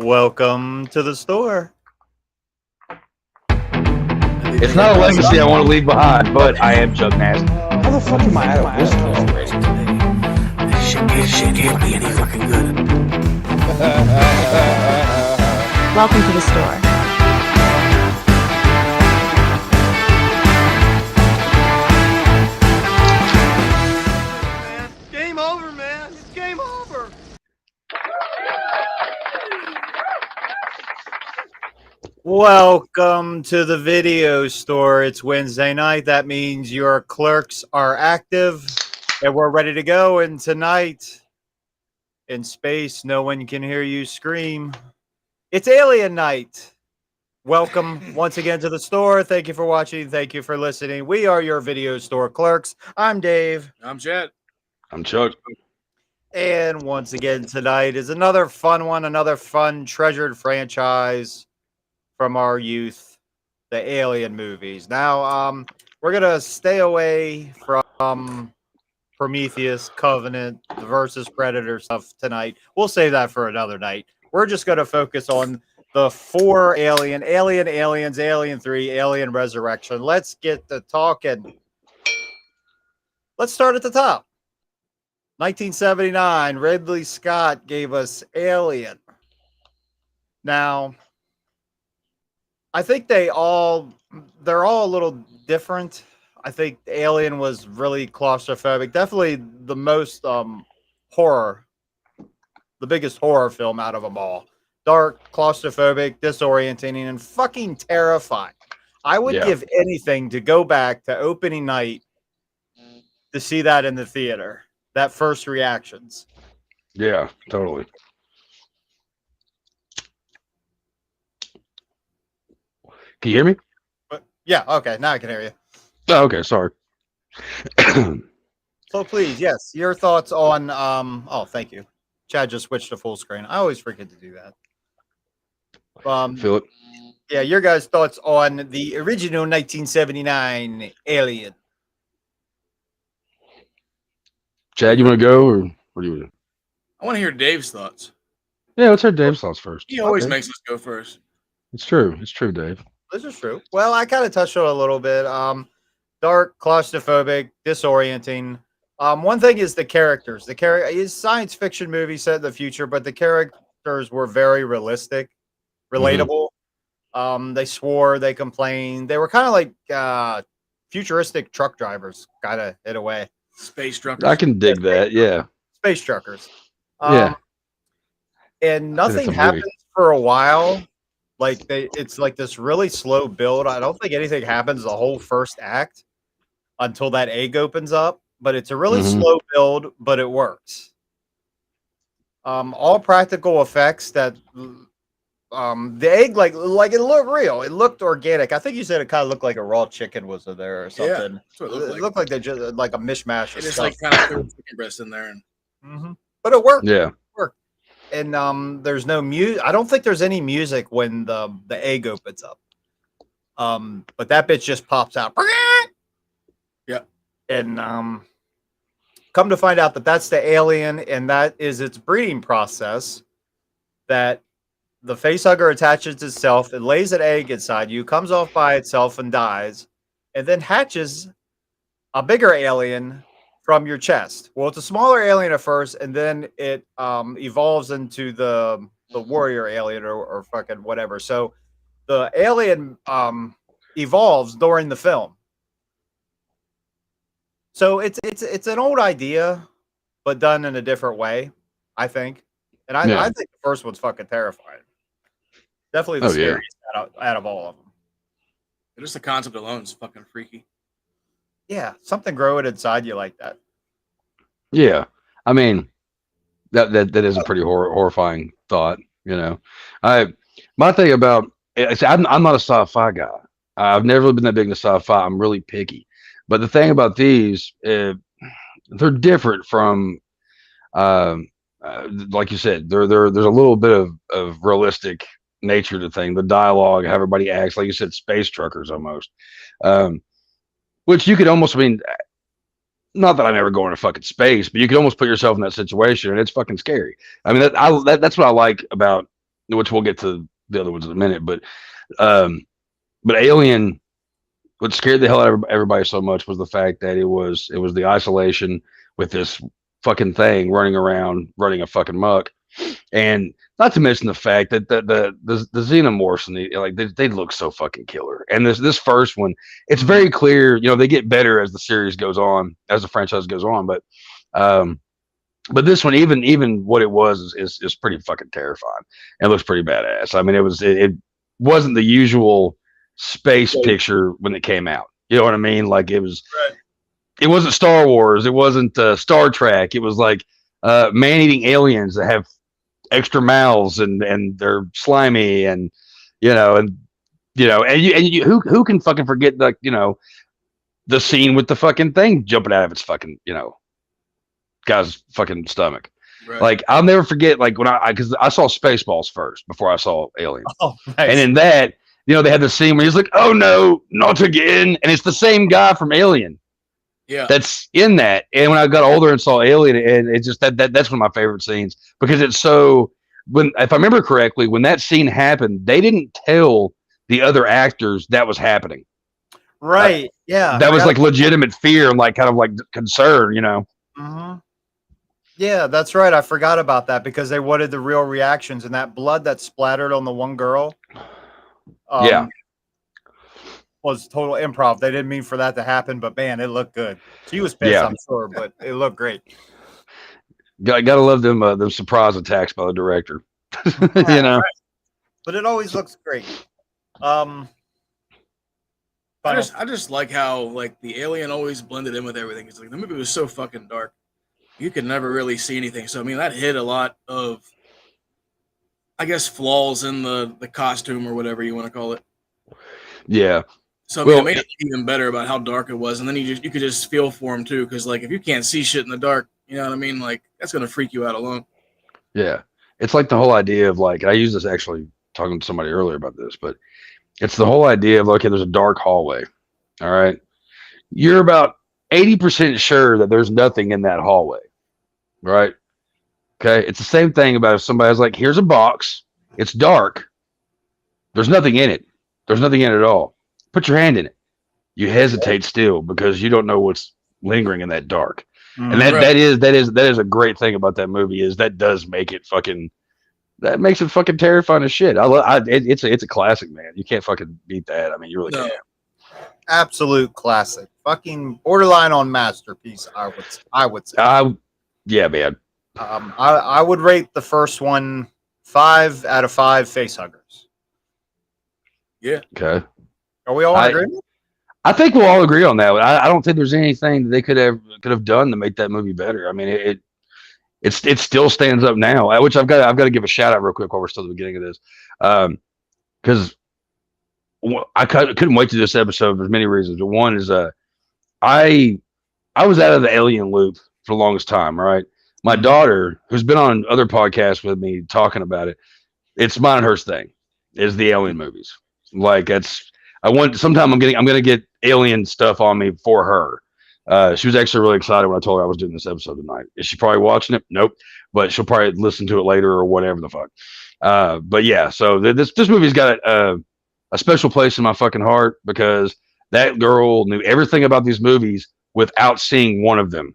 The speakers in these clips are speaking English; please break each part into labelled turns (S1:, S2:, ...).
S1: Welcome to the store.
S2: It's not a legacy I want to leave behind, but I am Chuck Nasty.
S3: How the fuck am I out of whiskey already?
S4: This shit can't be any fucking good.
S5: Welcome to the store.
S4: Man, game over, man. It's game over.
S1: Welcome to the video store. It's Wednesday night. That means your clerks are active and we're ready to go. And tonight, in space, no one can hear you scream. It's Alien Night. Welcome once again to the store. Thank you for watching. Thank you for listening. We are your video store clerks. I'm Dave.
S6: I'm Chad.
S2: I'm Chuck.
S1: And once again, tonight is another fun one, another fun, treasured franchise from our youth, the Alien movies. Now, we're gonna stay away from Prometheus, Covenant, versus Predator stuff tonight. We'll save that for another night. We're just gonna focus on the four Aliens, Alien 3, Alien Resurrection. Let's get to talking. Let's start at the top. 1979, Ridley Scott gave us Alien. Now, I think they're all a little different. I think Alien was really claustrophobic. Definitely the most horror, the biggest horror film out of them all. Dark, claustrophobic, disorienting, and fucking terrifying. I would give anything to go back to opening night to see that in the theater. That first reactions.
S2: Yeah, totally. Can you hear me?
S1: Yeah, okay, now I can hear you.
S2: Oh, okay, sorry.
S1: So please, yes, your thoughts on oh, thank you. Chad just switched to full screen. I always forget to do that.
S2: Feel it?
S1: Yeah, your guys' thoughts on the original 1979 Alien.
S2: Chad, you want to go, or what do you do?
S6: I want to hear Dave's thoughts.
S2: Yeah, let's hear Dave's thoughts first.
S6: He always
S2: Okay.
S6: makes us go first.
S2: It's true. It's true, Dave.
S1: This is true. Well, I kind of touched on it a little bit. Dark, claustrophobic, disorienting. One thing is the characters. The character is science fiction movie set in the future, but the characters were very realistic, relatable. They swore, they complained. They were kind of like futuristic truck drivers, kind of in a way.
S6: Space truckers.
S2: I can dig that. Yeah.
S1: Space truckers.
S2: Yeah.
S1: And nothing
S2: it's a
S1: happens
S2: movie.
S1: for a while. Like it's like this really slow build. I don't think anything happens the whole first act until that egg opens up. But it's a really slow build, but it works. All practical effects that the egg like it looked real. It looked organic. I think you said it kind of looked like a raw chicken was in there or something.
S6: Yeah, that's what it looked like.
S1: Looked like they just like a mishmash of
S6: It just
S1: stuff.
S6: like kind of threw chicken breast in there. And
S1: But it worked.
S2: Yeah.
S1: And there's no music. I don't think there's any music when the egg opens up. But that bitch just pops out.
S6: Yeah.
S1: And come to find out that that's the alien, and that is its breeding process. That the facehugger attaches itself, it lays an egg inside you, comes off by itself and dies, and then hatches a bigger alien from your chest. Well, it's a smaller alien at first, and then it evolves into the warrior alien or fucking whatever. So the alien evolves during the film. So it's an old idea, but done in a different way, I think. And I think the first one's fucking terrifying. Definitely the scariest out of all of them.
S6: just the concept alone is fucking freaky.
S1: Yeah, something growing inside you like that.
S2: Yeah. I mean, that is a pretty horrifying thought, you know. My thing about I'm not a sci-fi guy. I've never really been that big into sci-fi. I'm really picky. But the thing about these, they're different from, like you said, there's a little bit of realistic nature to the thing. The dialogue, how everybody acts, like you said, space truckers almost. Which you could almost, I mean, not that I'm ever going to fucking space, but you could almost put yourself in that situation, and it's fucking scary. I mean, that's what I like about which we'll get to the other ones in a minute. But Alien, what scared the hell out of everybody so much was the fact that it was the isolation with this fucking thing running around, running a fucking muck, and not to mention the fact that the xenomorphs and they look so fucking killer. And this first one, it's very clear, you know, they get better as the series goes on, as the franchise goes on, but this one, even what it was is pretty fucking terrifying. It looks pretty badass. I mean, it wasn't the usual space picture when it came out. You know what I mean? Like it was.
S6: Right.
S2: It wasn't Star Wars. It wasn't Star Trek. It was like man-eating aliens that have extra mouths and they're slimy and who can fucking forget the scene with the fucking thing jumping out of its fucking guy's fucking stomach.
S6: Right.
S2: Like I'll never forget like when because I saw Spaceballs first before I saw Alien.
S1: Oh, nice.
S2: And in that they had the scene where he's like, oh no, not again, and it's the same guy from Alien.
S6: Yeah,
S2: That's in that. And when I got older and saw Alien, and it's just that's one of my favorite scenes because it's so. If I remember correctly, when that scene happened, they didn't tell the other actors that was happening.
S1: Right. Yeah.
S2: That was like legitimate fear and like kind of like concern,
S1: Mm-hmm. Yeah, that's right. I forgot about that because they wanted the real reactions, and that blood that splattered on the one girl. Was total improv. They didn't mean for that to happen, but man, it looked good. She was pissed, I'm sure, but it looked great.
S2: Gotta love them surprise attacks by the director.
S1: Right. But it always looks great.
S6: I just like how like the alien always blended in with everything. It's like the movie was so fucking dark, you could never really see anything. So I mean, that hid a lot of, I guess, flaws in the costume or whatever you want to call it.
S2: Yeah.
S6: So I mean, it made it even better about how dark it was, and then you could just feel for him too, because like if you can't see shit in the dark, you know what I mean? Like that's gonna freak you out alone.
S2: Yeah, it's like the whole idea of like I used this actually talking to somebody earlier about this, but it's the whole idea of okay, there's a dark hallway. All right, you're about 80% sure that there's nothing in that hallway, right? Okay, it's the same thing about if somebody's like, here's a box, it's dark, there's nothing in it, there's nothing in it at all. Put your hand in it. You hesitate still because you don't know what's lingering in that dark. And that is a great thing about that movie is that does make it fucking terrifying as shit. It's a classic, man. You can't fucking beat that. I mean, you really can't.
S1: Absolute classic. Fucking borderline on masterpiece. I would say.
S2: Yeah, man.
S1: I would rate the first one 5 out of 5 face huggers.
S2: Yeah. Okay.
S1: Are we all in agreement?
S2: I think we'll all agree on that. I don't think there's anything that they could have done to make that movie better. I mean, it still stands up now. Which I've got to give a shout out real quick while we're still at the beginning of this, because I couldn't wait to this episode for many reasons. But one is I was out of the Alien loop for the longest time. Right, my daughter, who's been on other podcasts with me talking about it, it's mine and hers thing is the Alien movies. Like sometime I'm gonna get Alien stuff on me for her. She was actually really excited when I told her I was doing this episode tonight. Is she probably watching it? Nope. But she'll probably listen to it later or whatever the fuck. But yeah, so this movie's got a special place in my fucking heart because that girl knew everything about these movies without seeing one of them.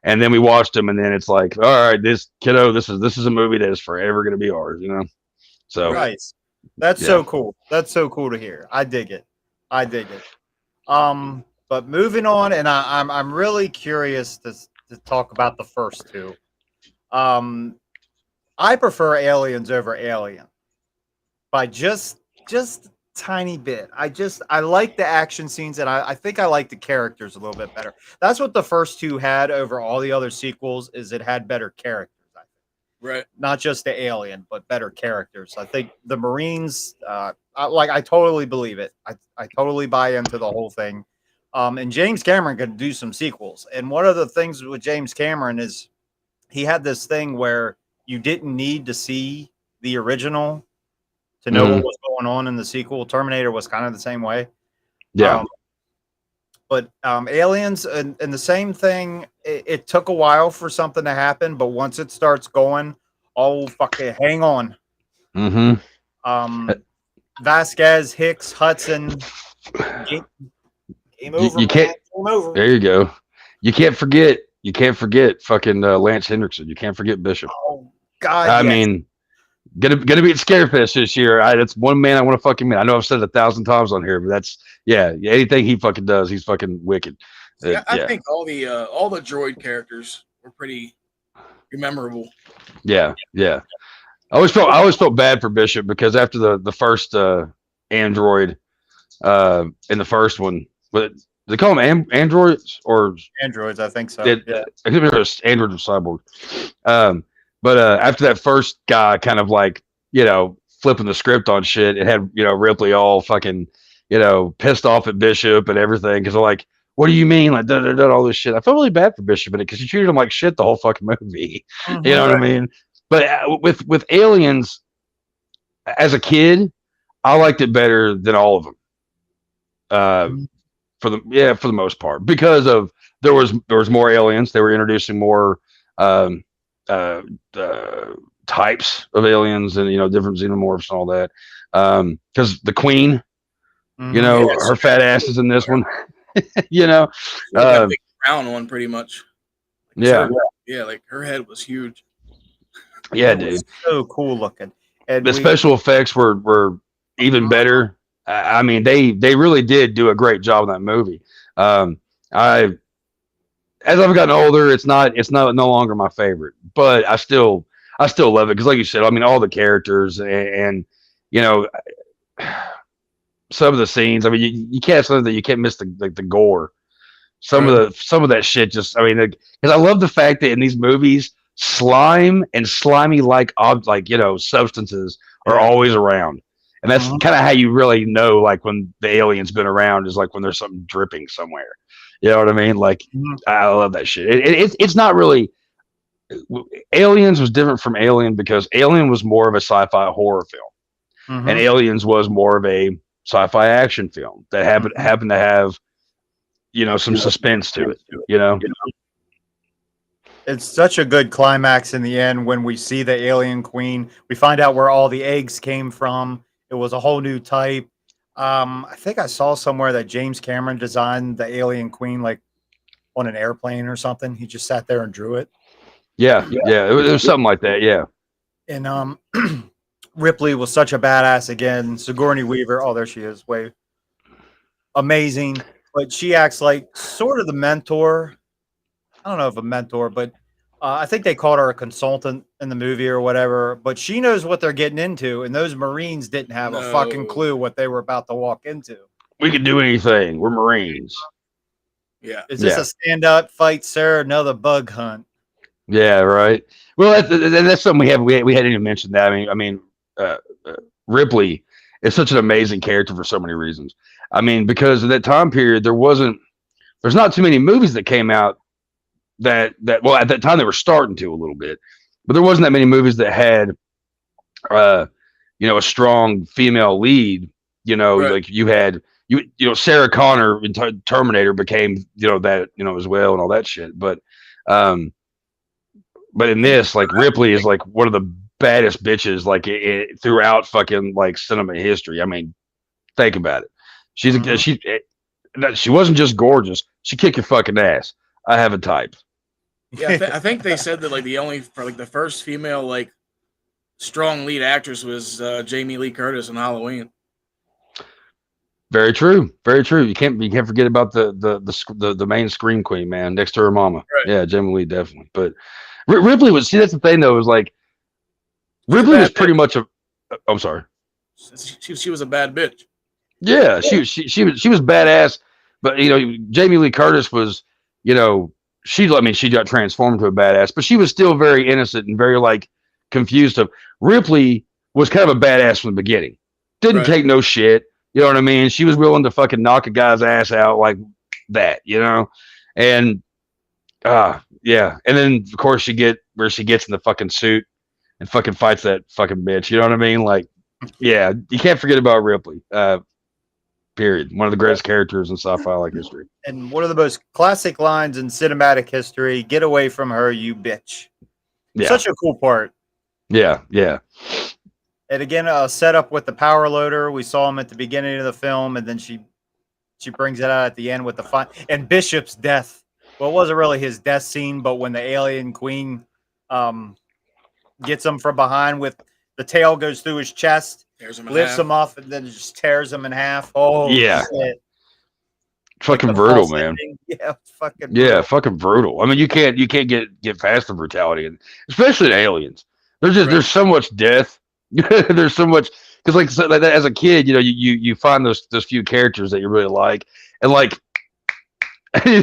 S2: And then we watched them, and then it's like, all right, this is a movie that is forever gonna be ours, So
S1: nice. That's so cool. That's so cool to hear. I dig it. But moving on, and I'm really curious to talk about the first two. I prefer Aliens over Alien by just tiny bit. I like the action scenes, and I think I like the characters a little bit better. That's what the first two had over all the other sequels. Is it had better characters.
S6: Right.
S1: Not just the alien, but better characters. I think the Marines, I totally believe it. I totally buy into the whole thing. And James Cameron could do some sequels. And one of the things with James Cameron is he had this thing where you didn't need to see the original to know what was going on in the sequel. Terminator was kind of the same way.
S2: Yeah.
S1: But Aliens and the same thing, it took a while for something to happen, but once it starts going, oh, fuck it, hang on.
S2: Mm-hmm.
S1: Vasquez, Hicks, Hudson. Game over.
S2: You can't.
S1: Game over.
S2: There you go. You can't forget. You can't forget fucking Lance Hendrickson. You can't forget Bishop.
S1: Oh God!
S2: I
S1: yes.
S2: mean, gonna be at Scarefest this year. That's one man I want to fucking meet. I know I've said it 1,000 times on here, but that's anything he fucking does, he's fucking wicked.
S6: Yeah, I think all the droid characters were pretty memorable.
S2: Yeah. I always felt bad for Bishop because after the first android in the first one, but they call them androids or
S1: androids, I think so.
S2: I think it was android or cyborg. But after that first guy kind of like, flipping the script on shit, it had, Ripley all fucking, pissed off at Bishop and everything. Cause they're like, what do you mean? Like, all this shit. I felt really bad for Bishop in it because he treated him like shit the whole fucking movie.
S1: Mm-hmm.
S2: You know what I mean? But with Aliens, as a kid, I liked it better than all of them. For the most part, because of there was more aliens. They were introducing more types of aliens and different xenomorphs and all that. Because the Queen, her fat ass is in this one.
S6: That big brown one, pretty much.
S2: Yeah,
S6: like her head was huge.
S2: Yeah,
S1: It was
S2: dude.
S1: so cool looking. And
S2: The special effects were even better. I mean, they really did do a great job in that movie. As I've gotten older, it's no longer my favorite, but I still love it because, like you said, I mean, all the characters and some of the scenes. I mean, you can't say that you can't miss the gore. Some of that shit just, I mean, because I love the fact that in these movies, slime and slimy like substances are always around. And that's kind of how you really know, like, when the alien's been around, is like when there's something dripping somewhere. You know what I mean? Like, I love that shit. It's not really. Aliens was different from Alien because Alien was more of a sci-fi horror film, and Aliens was more of a sci-fi action film that happened to have, some suspense to it.
S1: It's such a good climax in the end when we see the alien queen. We find out where all the eggs came from. It was a whole new type. I think I saw somewhere that James Cameron designed the alien queen like on an airplane or something. He just sat there and drew it.
S2: Yeah. It was something like that. Yeah.
S1: And Ripley was such a badass again. Sigourney Weaver. Oh, there she is. Way amazing. But she acts like sort of the mentor. I don't know if a mentor, but I think they called her a consultant in the movie or whatever. But she knows what they're getting into, and those Marines didn't have a fucking clue what they were about to walk into.
S2: We can do anything. We're Marines.
S6: Yeah.
S1: Is this a stand-up fight, sir? Another bug hunt?
S2: Yeah, right. Well, that's something we hadn't even mentioned that. I mean, Ripley is such an amazing character for so many reasons. I mean, because in that time period, there's not too many movies that came out that well, at that time they were starting to a little bit, but there wasn't that many movies that had a strong female lead.
S6: Right.
S2: Like you had Sarah Connor in Terminator became that as well and all that shit. But in this, like, Ripley is like one of the baddest bitches like throughout fucking like cinema history. I mean, think about it. She wasn't just gorgeous. She kicked your fucking ass. I have a type.
S6: Yeah, I think they said that like the first female like strong lead actress was Jamie Lee Curtis in Halloween.
S2: Very true. Very true. You can't forget about the main scream queen, man, next to her mama.
S6: Right.
S2: Yeah, Jamie Lee definitely. But Ripley was. See, that's the thing though. Is like Ripley was pretty much a. I'm sorry.
S6: She was a bad bitch.
S2: Yeah, she was badass. But Jamie Lee Curtis was, she got transformed to a badass, but she was still very innocent and very like confused. Ripley was kind of a badass from the beginning. Didn't take no shit. You know what I mean? She was willing to fucking knock a guy's ass out like that, and yeah. And then of course she gets in the fucking suit and fucking fights that fucking bitch. You know what I mean? Like, yeah, you can't forget about Ripley. Period. One of the greatest characters in sci-fi like history.
S1: And one of the most classic lines in cinematic history: "Get away from her, you bitch."
S2: Yeah.
S1: Such a cool part.
S2: Yeah.
S1: And again, set up with the power loader. We saw him at the beginning of the film, and then she brings it out at the end with the fun and Bishop's death. Well, it wasn't really his death scene, but when the alien queen gets him from behind with the tail goes through his chest, lifts him off, and then just tears him in half. Oh,
S2: Yeah.
S1: shit.
S2: Fucking
S1: The
S2: brutal,
S1: false
S2: man.
S1: ending. Yeah, fucking
S2: Yeah,
S1: brutal.
S2: fucking brutal. I mean, you can't get past the brutality, and especially in Aliens. There's so much death. There's so much because like that, as a kid, you find those few characters that you really like, and like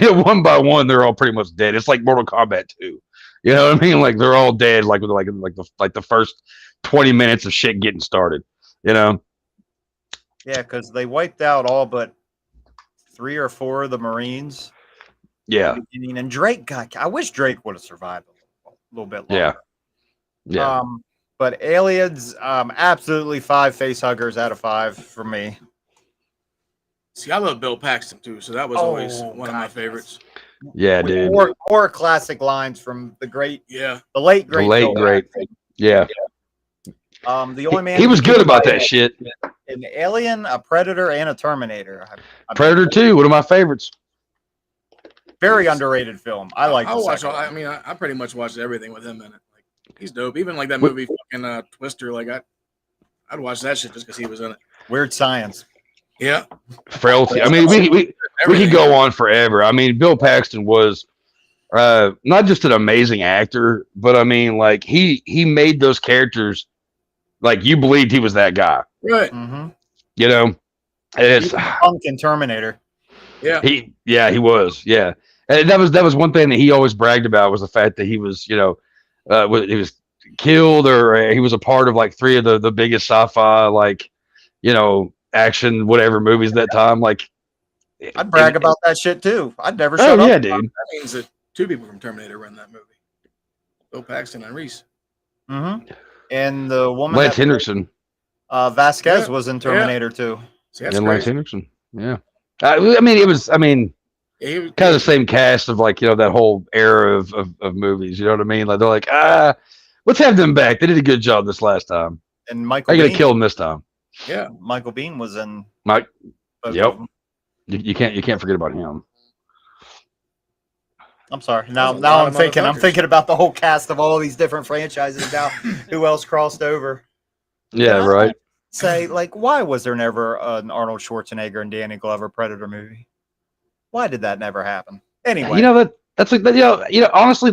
S2: one by one, they're all pretty much dead. It's like Mortal Kombat 2. You know what I mean? Like they're all dead. Like the first 20 minutes of shit getting started. You know?
S1: Yeah, because they wiped out all but 3 or 4 of the Marines.
S2: Yeah.
S1: And Drake I wish Drake would have survived a little bit longer.
S2: Yeah.
S1: But Aliens, absolutely 5 face huggers out of 5 for me.
S6: See, I love Bill Paxton too, so that was always one of my
S1: God,
S6: favorites.
S2: Yeah,
S1: With
S2: dude.
S1: more classic lines from the late
S2: The late
S1: Bill
S2: great.
S1: Paxton.
S2: Yeah.
S1: The only man
S2: He was
S1: who
S2: good
S1: did
S2: about
S1: play
S2: that shit.
S1: an Alien, a Predator, and a Terminator.
S2: Predator 2, one of my favorites.
S1: Very underrated film. I like.
S6: I
S1: the
S6: watch.
S1: second one.
S6: I mean, I pretty much watched everything with him in it. Like he's dope. Even like that movie, fucking Twister. Like I'd watch that shit just because he was in it.
S1: Weird Science.
S6: Yeah.
S2: Frailty. I mean, we could go on forever. I mean, Bill Paxton was not just an amazing actor, but I mean, like he made those characters like you believed he was that guy.
S6: Right.
S1: Mm-hmm.
S2: You know, and it's
S1: Punk in Terminator.
S6: Yeah.
S2: he was. Yeah, and that was one thing that he always bragged about was the fact that he was he was killed or he was a part of like 3 of the biggest sci-fi like action whatever movies that time. Like
S1: I'd brag about that shit too. I'd never shut
S2: oh
S1: up.
S2: yeah, dude.
S6: That means that 2 people from Terminator were in that movie. Bill Paxton and Reese.
S1: Mm-hmm. And the woman
S2: Lance
S1: that
S2: Henriksen.
S1: Vasquez was in Terminator too.
S6: See, that's
S2: And Lance
S6: crazy.
S2: Henriksen. Yeah. I mean, it was. I mean,
S6: Yeah, he was
S2: kind of the same cast of like that whole era of movies. You know what I mean? Like they're like, let's have them back. They did a good job this last time.
S1: And Michael
S2: I gotta
S1: Biehn.
S2: kill them this time.
S6: Yeah.
S1: Michael Biehn was in.
S2: Mike.
S1: both
S2: Yep.
S1: of them.
S2: You can't forget about him.
S1: I'm sorry. Now
S6: There's a lot
S1: I'm
S6: of
S1: thinking. I'm
S6: motherfuckers.
S1: thinking about the whole cast of all these different franchises now. Who else crossed over?
S2: Yeah.
S1: Yeah.
S2: Right.
S1: Say like, why was there never an Arnold Schwarzenegger and Danny Glover Predator movie? Why did that never happen? Anyway,
S2: That's honestly,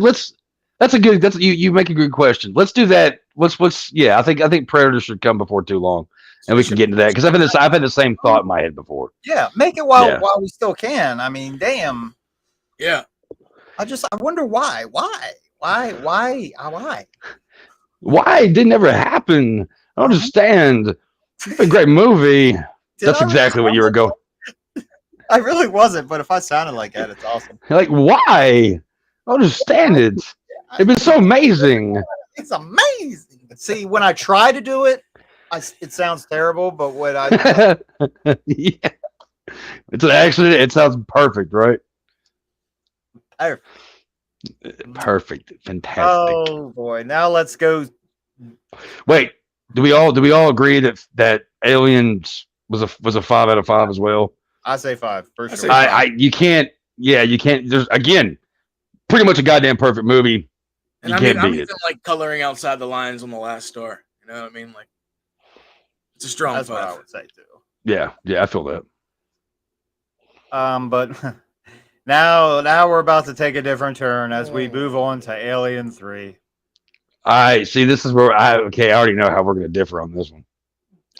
S2: you make a good question. Let's do that. I think Predator should come before too long, and we can get into that because I've had the same thought in my head before.
S1: yeah, make it while
S2: Yeah.
S1: we still can. I mean, damn.
S6: Yeah.
S1: I wonder why. Why?
S2: Why it didn't ever happen? I don't understand. It's a great movie.
S1: Did
S2: That's
S1: I
S2: exactly what you were going.
S1: I really wasn't, but if I sounded like that, it's awesome.
S2: Like why? I don't understand it. It's been so amazing.
S1: It's amazing. See, when I try to do it, it sounds terrible, but when I
S2: Yeah. It's an accident. It sounds perfect, right? Perfect. Fantastic.
S1: oh boy, now let's go.
S2: Wait, do we all agree that Aliens was a 5 out of 5 as well?
S1: I say 5 for
S6: I
S1: sure.
S6: say
S2: You can't. There's again, pretty much a goddamn perfect movie.
S6: And
S2: You
S6: I mean,
S2: can't
S6: I'm
S2: beat
S6: even
S2: it.
S6: like coloring outside the lines on the last star. You know what I mean? Like, it's a strong
S1: That's what I
S6: 5.
S1: would say too.
S2: Yeah, I feel that.
S1: But now we're about to take a different turn as we move on to Alien 3.
S2: I see. This is where I already know how we're gonna differ on this one.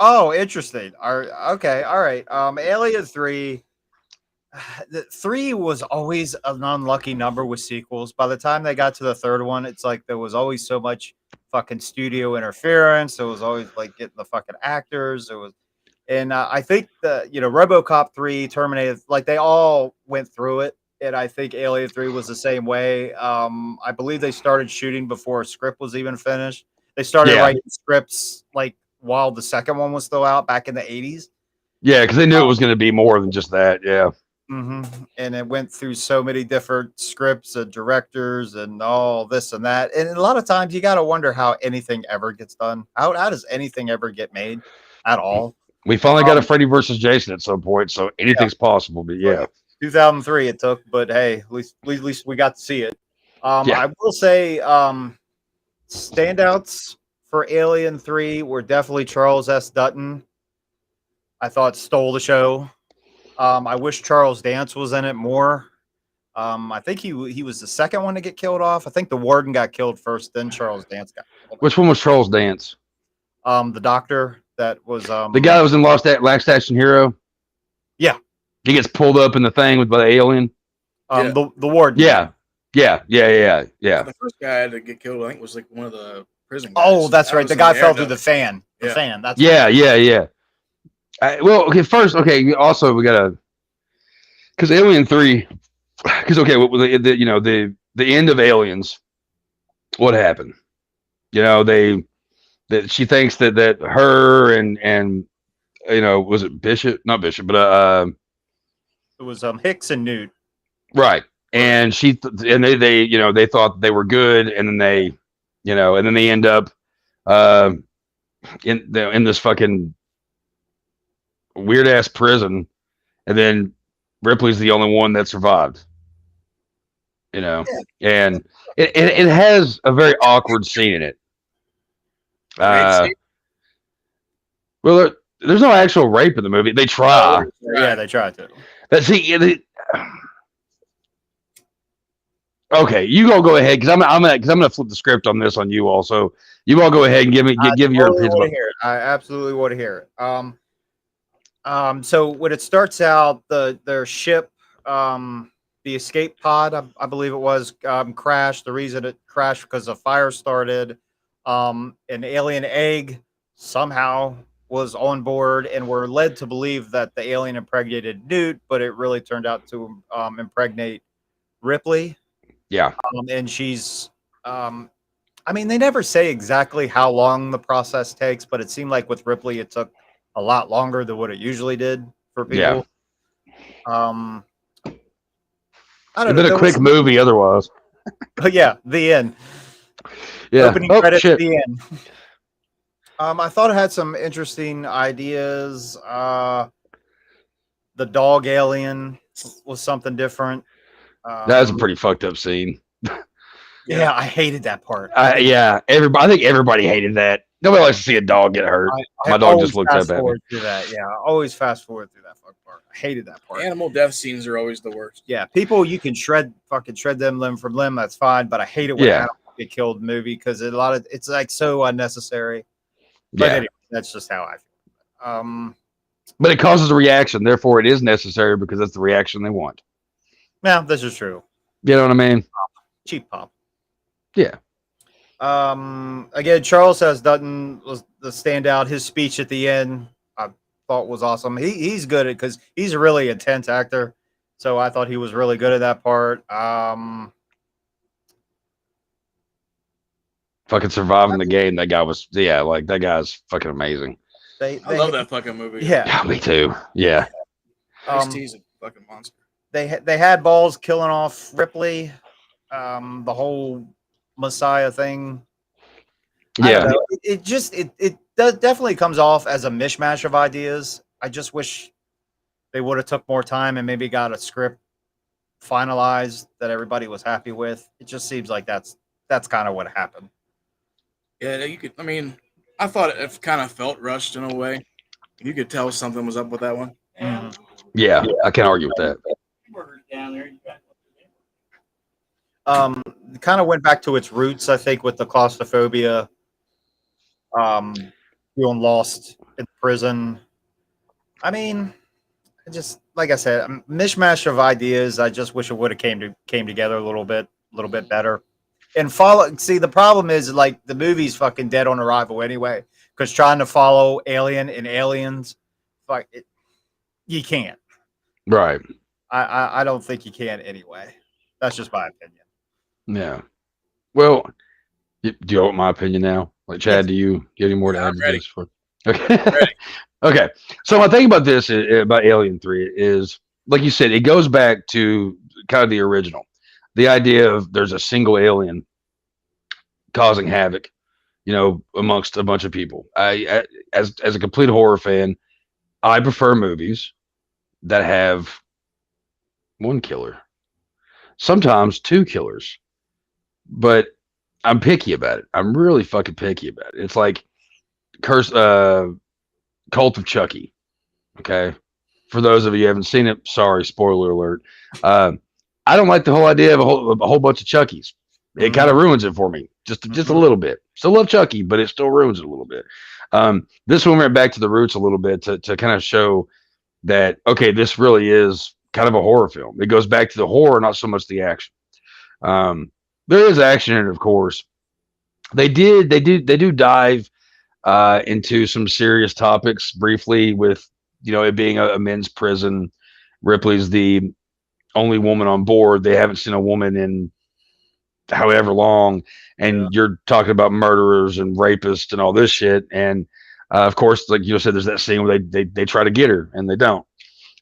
S1: Oh, interesting. All right. Alien 3. The 3 was always an unlucky number with sequels. By the time they got to the third one, it's like there was always so much fucking studio interference. It was always like getting the fucking actors. And I think RoboCop 3, Terminator, like they all went through it. And I think Alien 3 was the same way. I believe they started shooting before a script was even finished. They started writing scripts like while the second one was still out back in the 80s.
S2: Yeah, because they knew it was gonna be more than just that. Yeah.
S1: And it went through so many different scripts and directors and all this and that. And a lot of times you got to wonder how anything ever gets done. How does anything ever get made at all?
S2: We finally got a Freddy versus Jason at some point, so anything's possible. But yeah,
S1: 2003 it took, but hey, at least we got to see it.
S2: Yeah.
S1: I will say standouts for Alien 3 were definitely Charles S. Dutton. I thought stole the show. I wish Charles Dance was in it more. I think he was the second one to get killed off. I think the warden got killed first, then Charles Dance got killed.
S2: which one was Charles Dance?
S1: The doctor that was
S2: The guy that was in Last Action Hero.
S1: Yeah.
S2: He gets pulled up in the thing by the alien.
S1: the warden.
S2: Yeah.
S6: The first guy to get killed, I think, was like one of the prison guys.
S1: Oh, that's
S6: That
S1: right.
S6: was
S1: The
S6: in
S1: guy fell through
S6: air,
S1: the fan. The
S6: Yeah.
S1: fan. That's
S2: Yeah. Well, okay. First, okay. Also, we gotta because Alien 3. Because the end of Aliens. What happened? That she thinks that her and was it Bishop? Not Bishop, but
S1: It was Hicks and Newt.
S2: right. And they thought they were good, and then they end up in this fucking weird ass prison, and then Ripley's the only one that survived. And it has a very awkward scene in it. Well, there's no actual rape in the movie. They try.
S1: Yeah, they tried to.
S2: Okay, you all go ahead because I'm gonna flip the script on this on you also. You all go ahead and give your
S1: totally
S2: opinion.
S1: want to hear it. I absolutely want to hear it. So when it starts out, their ship, the escape pod, I believe it was, crashed. The reason it crashed because a fire started. An alien egg somehow was on board, and we're led to believe that the alien impregnated Newt, but it really turned out to impregnate Ripley.
S2: Yeah.
S1: And she's, they never say exactly how long the process takes, but it seemed like with Ripley, it took a lot longer than what it usually did for people. I don't know.
S2: It's been a quick movie otherwise.
S1: Yeah, the end.
S2: Yeah.
S1: Opening credits at the end. I thought it had some interesting ideas. The dog alien was something different.
S2: That was a pretty fucked up scene.
S1: Yeah, I hated that part.
S2: I think everybody hated that. Nobody likes to see a dog get hurt. My dog just looked up at me.
S1: That. Yeah, I always fast forward through that fuck part. I hated that part.
S6: Animal death scenes are always the worst.
S1: Yeah, people, you can shred them limb from limb. That's fine, but I hate it when animals get killed in the movie because it's like so unnecessary. But anyway, that's just how I feel.
S2: But it causes a reaction, therefore it is necessary because that's the reaction they want.
S1: Yeah, this is true.
S2: You know what I mean?
S1: Cheap pop.
S2: Yeah.
S1: Again, Charles S. Dutton was the standout. His speech at the end, I thought was awesome. He's good at because he's a really intense actor. So I thought he was really good at that part.
S2: Fucking surviving the game. That guy was, that guy's fucking amazing.
S6: I love that fucking movie.
S1: Yeah,
S2: me too. Yeah.
S6: Ice-T's a fucking monster.
S1: They had balls killing off Ripley. The whole Messiah thing.
S2: Yeah.
S1: It definitely comes off as a mishmash of ideas. I just wish they would have took more time and maybe got a script finalized that everybody was happy with. It just seems like that's kind of what happened.
S6: Yeah, I thought it kind of felt rushed in a way. You could tell something was up with that one.
S1: Mm-hmm.
S2: Yeah, I can't argue with that.
S1: Kind of went back to its roots, I think, with the claustrophobia, feeling lost in prison. Just like I said, a mishmash of ideas. I just wish it would have came together a little bit better. And see, the problem is like the movie's fucking dead on arrival anyway, because trying to follow Alien and Aliens, you can't.
S2: Right.
S1: I don't think you can anyway. That's just my opinion.
S2: Yeah. Well, do you want my opinion now? Like, Chad, do you have any more to add to this? Okay. Okay. So my thing about this about Alien 3 is like you said, it goes back to kind of the original, the idea of there's a single alien causing havoc, amongst a bunch of people. As a complete horror fan, I prefer movies that have one killer, sometimes two killers, but I'm picky about it. I'm really fucking picky about it. It's like Cult of Chucky. Okay. For those of you who haven't seen it, sorry, spoiler alert. I don't like the whole idea of a whole bunch of Chuckies. It kind of ruins it for me, just a little bit. Still love Chucky, but it still ruins it a little bit. This one went back to the roots a little bit to kind of show that, okay, this really is kind of a horror film. It goes back to the horror, not so much the action. There is action in it, of course. They do dive into some serious topics briefly with, it being a men's prison. Ripley's the only woman on board. They haven't seen a woman in however long, and you're talking about murderers and rapists and all this shit. And of course, like you said, there's that scene where they try to get her and they don't.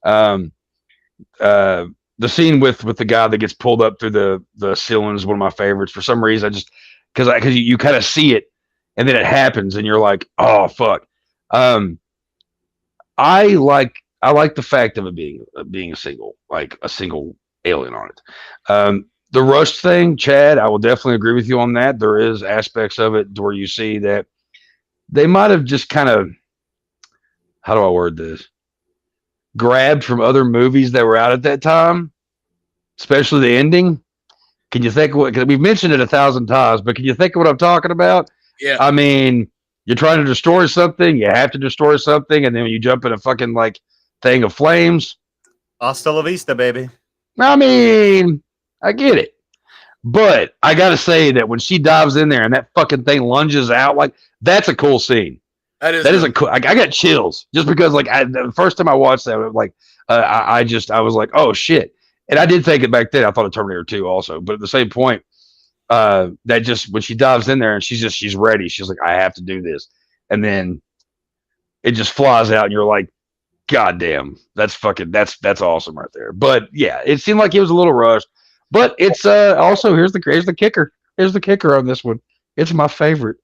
S2: The scene with the guy that gets pulled up through the ceiling is one of my favorites. For some reason, because you kind of see it, and then it happens, and you're like, oh fuck. I like the fact of it being a single alien on it. The Rush thing, Chad, I will definitely agree with you on that. There is aspects of it where you see that they might have just kind of, how do I word this? Grabbed from other movies that were out at that time, especially the ending. Can you think of what? Because we've mentioned it 1,000 times, but can you think of what I'm talking about?
S6: Yeah.
S2: I mean, you're trying to destroy something, you have to destroy something, and then you jump in a fucking thing of flames.
S1: Hasta la vista, baby.
S2: I mean, I get it. But I gotta say that when she dives in there and that fucking thing lunges out, that's a cool scene. That is a cool. I got chills just because the first time I watched that, I was like, oh shit. And I did think it back then. I thought of Terminator 2 also, but at the same point, that just when she dives in there and she's ready, she's like, I have to do this, and then it just flies out, and you're like, God damn, that's awesome right there. But yeah, it seemed like it was a little rushed, but it's also here's the kicker. Here's the kicker on this one. It's my favorite.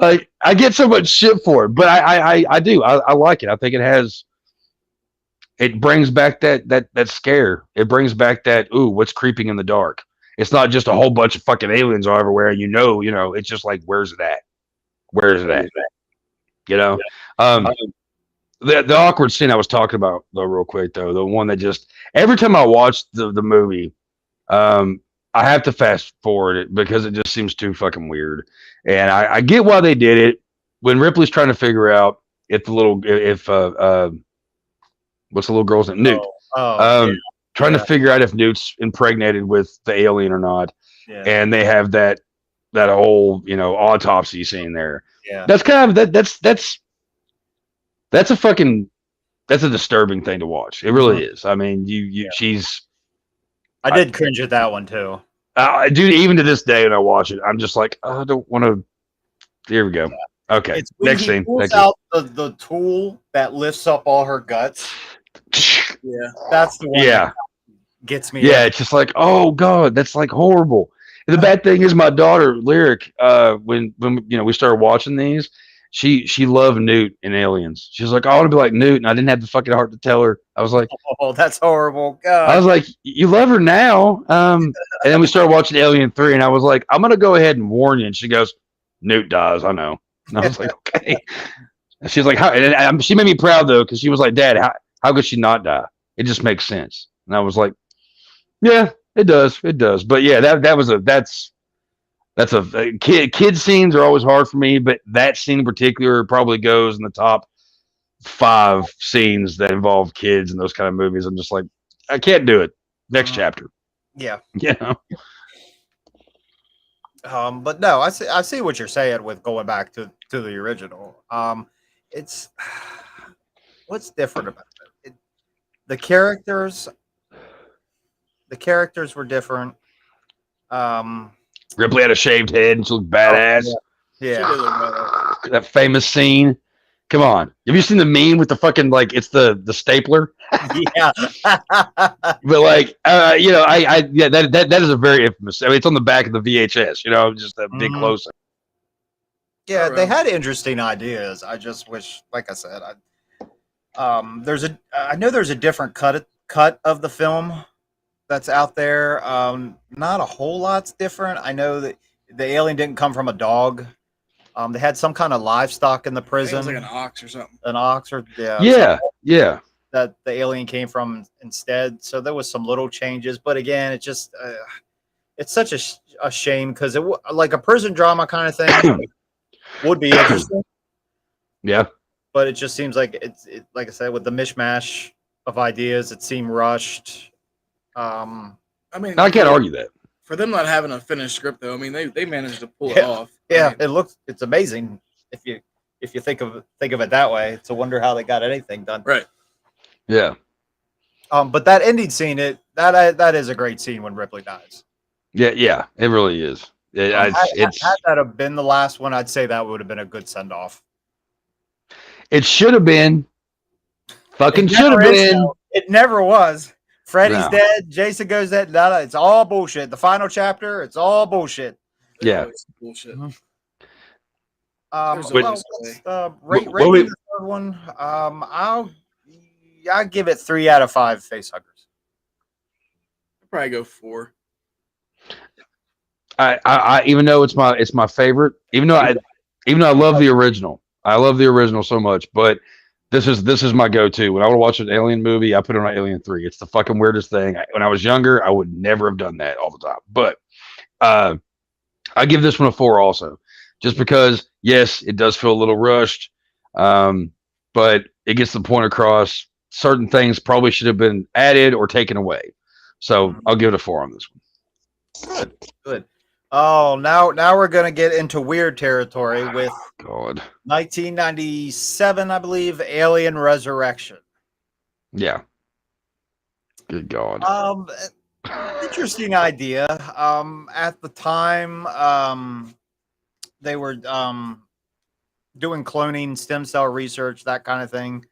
S2: I get so much shit for it, but I do. I like it. I think it brings back that scare. It brings back that, ooh, what's creeping in the dark. It's not just a whole bunch of fucking aliens all everywhere. And it's just like, where's it at? Where is it at? The awkward scene I was talking about though, real quick though, the one that just every time I watch the movie, I have to fast forward it because it just seems too fucking weird. And I get why they did it. When Ripley's trying to figure out what's the little girl's name? Newt. Trying to figure out if Newt's impregnated with the alien or not. Yeah. And they have that whole, autopsy scene there.
S1: Yeah.
S2: That's kind of that's a disturbing thing to watch. It really is. I mean,
S1: I did cringe at that one too.
S2: Dude, even to this day when I watch it, I'm just like, I don't want to. Here we go. Yeah. Okay, next scene.
S1: Pulls out the tool that lifts up all her guts.
S6: Yeah,
S1: that's the one.
S2: Yeah,
S1: that gets me.
S2: Yeah, it's just like, oh god, that's horrible. And the bad thing is, my daughter Lyric, when we started watching these, she loved Newt in Aliens. She was like, I want to be like Newt, and I didn't have the fucking heart to tell her. I was like,
S1: oh, that's horrible. God.
S2: I was like, you love her now. And then we started watching Alien 3, and I was like, I'm gonna go ahead and warn you. And she goes, Newt dies. I know. And I was like, okay. And she's like, how? And she made me proud though, because she was like, Dad, how could she not die? It just makes sense. And I was like, yeah, it does. But yeah, that's kid scenes are always hard for me, but that scene in particular probably goes in the top 5 scenes that involve kids and those kind of movies. I'm just like, I can't do it. Next chapter.
S1: Yeah.
S2: But
S1: no, I see what you're saying with going back to the original. It's what's different about it. The characters were different.
S2: Ripley had a shaved head and she looked badass.
S1: Yeah.
S2: That famous scene. Come on. Have you seen the meme with the fucking it's the stapler?
S1: Yeah.
S2: But like, yeah, that is a very infamous. I mean, it's on the back of the VHS. Just a big
S1: Mhm.
S2: close up.
S1: Yeah,
S6: Alright.
S1: they had interesting ideas. I just wish, like I said, I know there's a different cut of the film that's out there. Not a whole lot's different. I know that the alien didn't come from a dog. They had some kind of livestock in the
S6: I think it
S1: prison,
S6: was like an ox or something.
S1: an ox or yeah,
S2: Yeah.
S1: that the alien came from instead. So there was some little changes, but again, it just it's such a shame because like a prison drama kind of thing would be interesting,
S2: Yeah.
S1: but it just seems like like I said with the mishmash of ideas, it seemed rushed.
S6: I mean,
S2: I can't argue that.
S6: for them not having a finished script though. I mean, they managed to pull it
S1: Yeah.
S6: off.
S1: Yeah,
S6: I mean,
S1: it's amazing if you think of it that way. It's a wonder how they got anything done.
S6: right.
S2: Yeah.
S1: But that ending scene, that is a great scene when Ripley dies.
S2: Yeah. It really is.
S1: Had
S2: It's
S1: that have been the last one, I'd say that would have been a good send off.
S2: it should have been. Fucking should have been.
S1: It never was. Freddy's
S2: No.
S1: dead. Jason goes dead. No, it's all bullshit. The final chapter, it's all bullshit.
S2: Yeah.
S6: It's bullshit.
S1: There's
S6: But-
S1: rate
S2: what we-
S1: the third one. I'll give it 3 out of 5 face huggers.
S6: I'd probably go 4.
S2: I even though it's my favorite, even though I love the original. I love the original so much, but this is my go-to. When I want to watch an alien movie, I put it on Alien 3. It's the fucking weirdest thing. When I was younger, I would never have done that all the time. But I give this one a 4 also. Just because, yes, it does feel a little rushed. But it gets the point across. Certain things probably should have been added or taken away. So I'll give it a 4 on this one.
S1: Good. Oh, now we're gonna get into weird territory with
S2: God.
S1: 1997, I believe, Alien Resurrection.
S2: Yeah. Good God.
S1: Interesting idea. At the time, they were doing cloning, stem cell research, that kind of thing.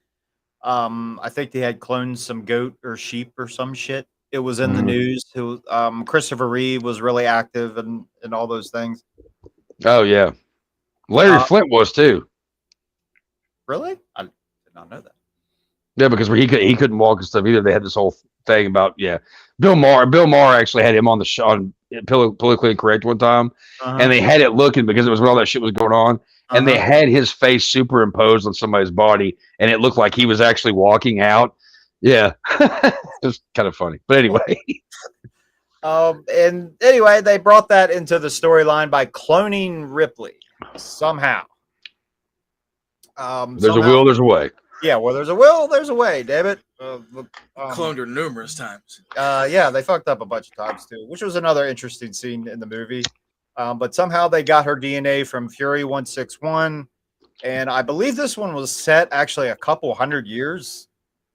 S1: I think they had cloned some goat or sheep or some shit. It was in the news. Christopher Reeve was really active and all those things.
S2: Oh yeah. Larry Flint was too.
S1: Really? I did not know that.
S2: Yeah, because he couldn't walk and stuff either. They had this whole thing about Bill Maher actually had him on the show on Politically Incorrect one time, and they had it looking because it was when all that shit was going on, and they had his face superimposed on somebody's body, and it looked like he was actually walking out. Yeah, it was kind of funny, but anyway.
S1: And anyway, they brought that into the storyline by cloning Ripley somehow.
S2: There's a will, there's a way.
S1: Yeah, well, there's a will, there's a way. Damn it.
S6: Cloned her numerous times.
S1: Yeah, they fucked up a bunch of times too, which was another interesting scene in the movie. But somehow they got her DNA from Fury 161, and I believe this one was set actually a couple hundred years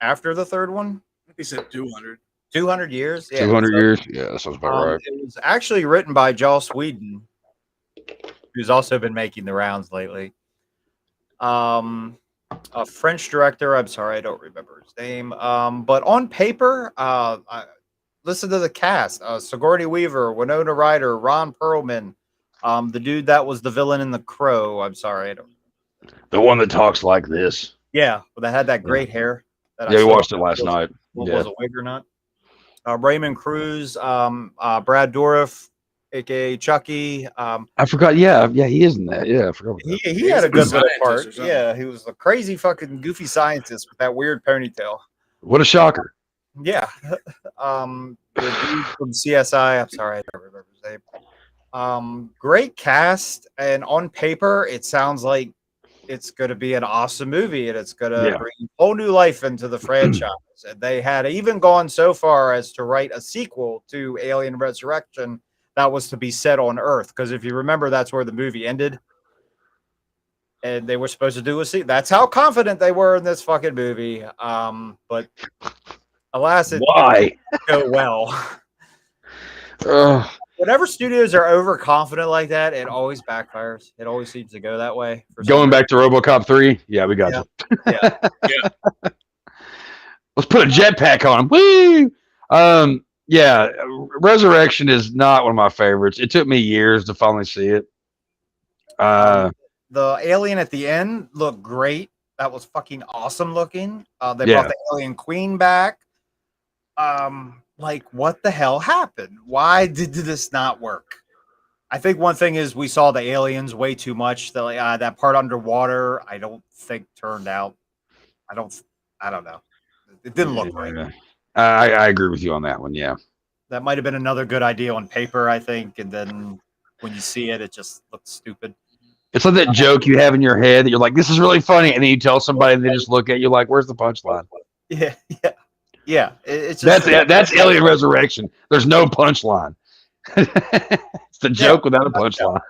S1: after the third one.
S6: I think they said 200.
S1: 200 years. Yeah,
S2: 200 years. Yeah, that sounds about right.
S1: It was actually written by Joss Whedon, who's also been making the rounds lately. A French director. I'm sorry, I don't remember his name. But on paper, listen to the cast: Sigourney Weaver, Winona Ryder, Ron Perlman, the dude that was the villain in The Crow. I'm sorry, I don't.
S2: The one that talks like this.
S1: Yeah, that had that great hair.
S2: Yeah, we watched it last night.
S1: Was
S2: Yeah.
S1: a wig or not? Raymond Cruz, Brad Dourif, aka Chucky.
S2: I forgot. Yeah, he is in that. Yeah, I forgot. About that.
S1: He had a good little
S6: scientist or
S1: part.
S6: something.
S1: Yeah, he was a crazy fucking goofy scientist with that weird ponytail.
S2: What a shocker.
S1: Yeah. The dude from CSI. I'm sorry, I don't remember his name. Great cast, and on paper, it sounds like it's going to be an awesome movie, and it's going to bring whole new life into the franchise. And they had even gone so far as to write a sequel to Alien Resurrection that was to be set on Earth, because if you remember, that's where the movie ended. And they were supposed to do a sequel. That's how confident they were in this fucking movie. But alas, it didn't go well. Whenever studios are overconfident like that, it always backfires. It always seems to go that way.
S2: Going back to RoboCop 3, yeah, we got you.
S1: Yeah.
S2: Let's put a jetpack on him. Woo! Yeah, Resurrection is not one of my favorites. It took me years to finally see it.
S1: The alien at the end looked great. That was fucking awesome looking. They
S2: Yeah.
S1: brought the alien queen back. Like, what the hell happened? Why did this not work? I think one thing is we saw the aliens way too much. That part underwater, I don't think turned out. I don't know. It didn't look right.
S2: Yeah. I agree with you on that one. Yeah.
S1: That might have been another good idea on paper, I think, and then when you see it, it just looks stupid.
S2: It's like that joke you have in your head that you're like, this is really funny. And then you tell somebody and they just look at you like, where's the punchline?
S1: Yeah. It's just,
S2: That's Alien Resurrection. There's no punchline. It's the joke without a punchline.